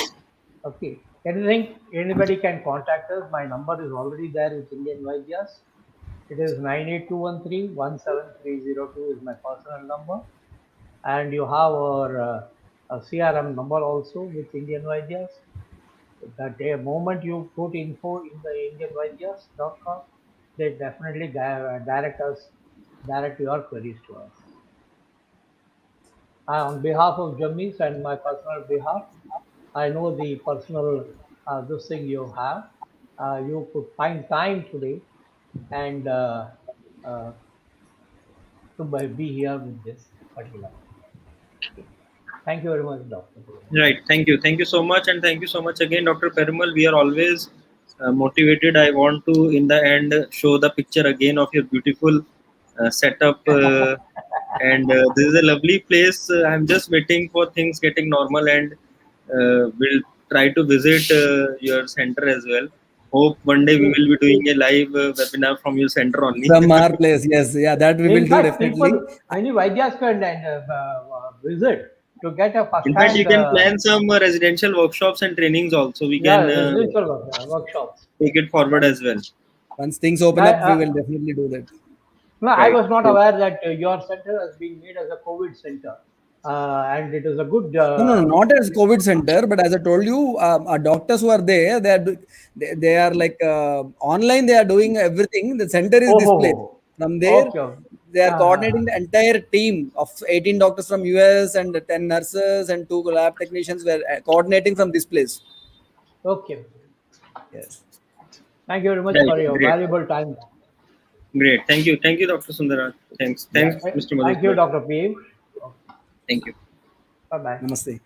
Okay. Anything, anybody can contact us. My number is already there with Indian Vaidyas. It is 98213 is my personal number, and you have our CRM number also with Indian Vaidyas. The moment you put info in the indianvaidyas.com, they definitely direct your queries to us. On behalf of Jammis and my personal behalf, I know the personal this thing you have. You could find time today and uh, to be here with this particular. Okay. Thank you very much, Doctor. Right. Thank you so much, and thank you so much again, Dr. Perumal. We are always motivated. I want to, in the end, show the picture again of your beautiful setup. And this is a lovely place. I'm just waiting for things getting normal, and we'll try to visit your center as well. Hope one day we Yes. will be doing a live webinar from your center only. From our place, yes, yeah, that we will In do fact, definitely. many Vaidyas can visit to get a In fact, you first-hand, can plan some residential workshops and trainings also. We yeah, can residential workshops. take it forward as well. Once things open I, up, we will definitely do that. No, I Right. was not So, aware that your center has been made as a COVID center, and it is a good. No, no, no, not as COVID center, but as I told you, our doctors who are there, they are like online. They are doing everything. The center is Oh, this place. oh, From oh. there, Okay. Okay. they are Ah, coordinating the entire team of 18 doctors from US and 10 nurses and 2 lab technicians. Were coordinating from this place. okay. Yes. Thank you very much right. for your Great. valuable time. Great. Thank you. Thank you, Dr. Sundaran. Thanks. Yeah. Thanks, Mr. Thank you, Madhukar. Dr. P. Thank you. Bye bye. Namaste.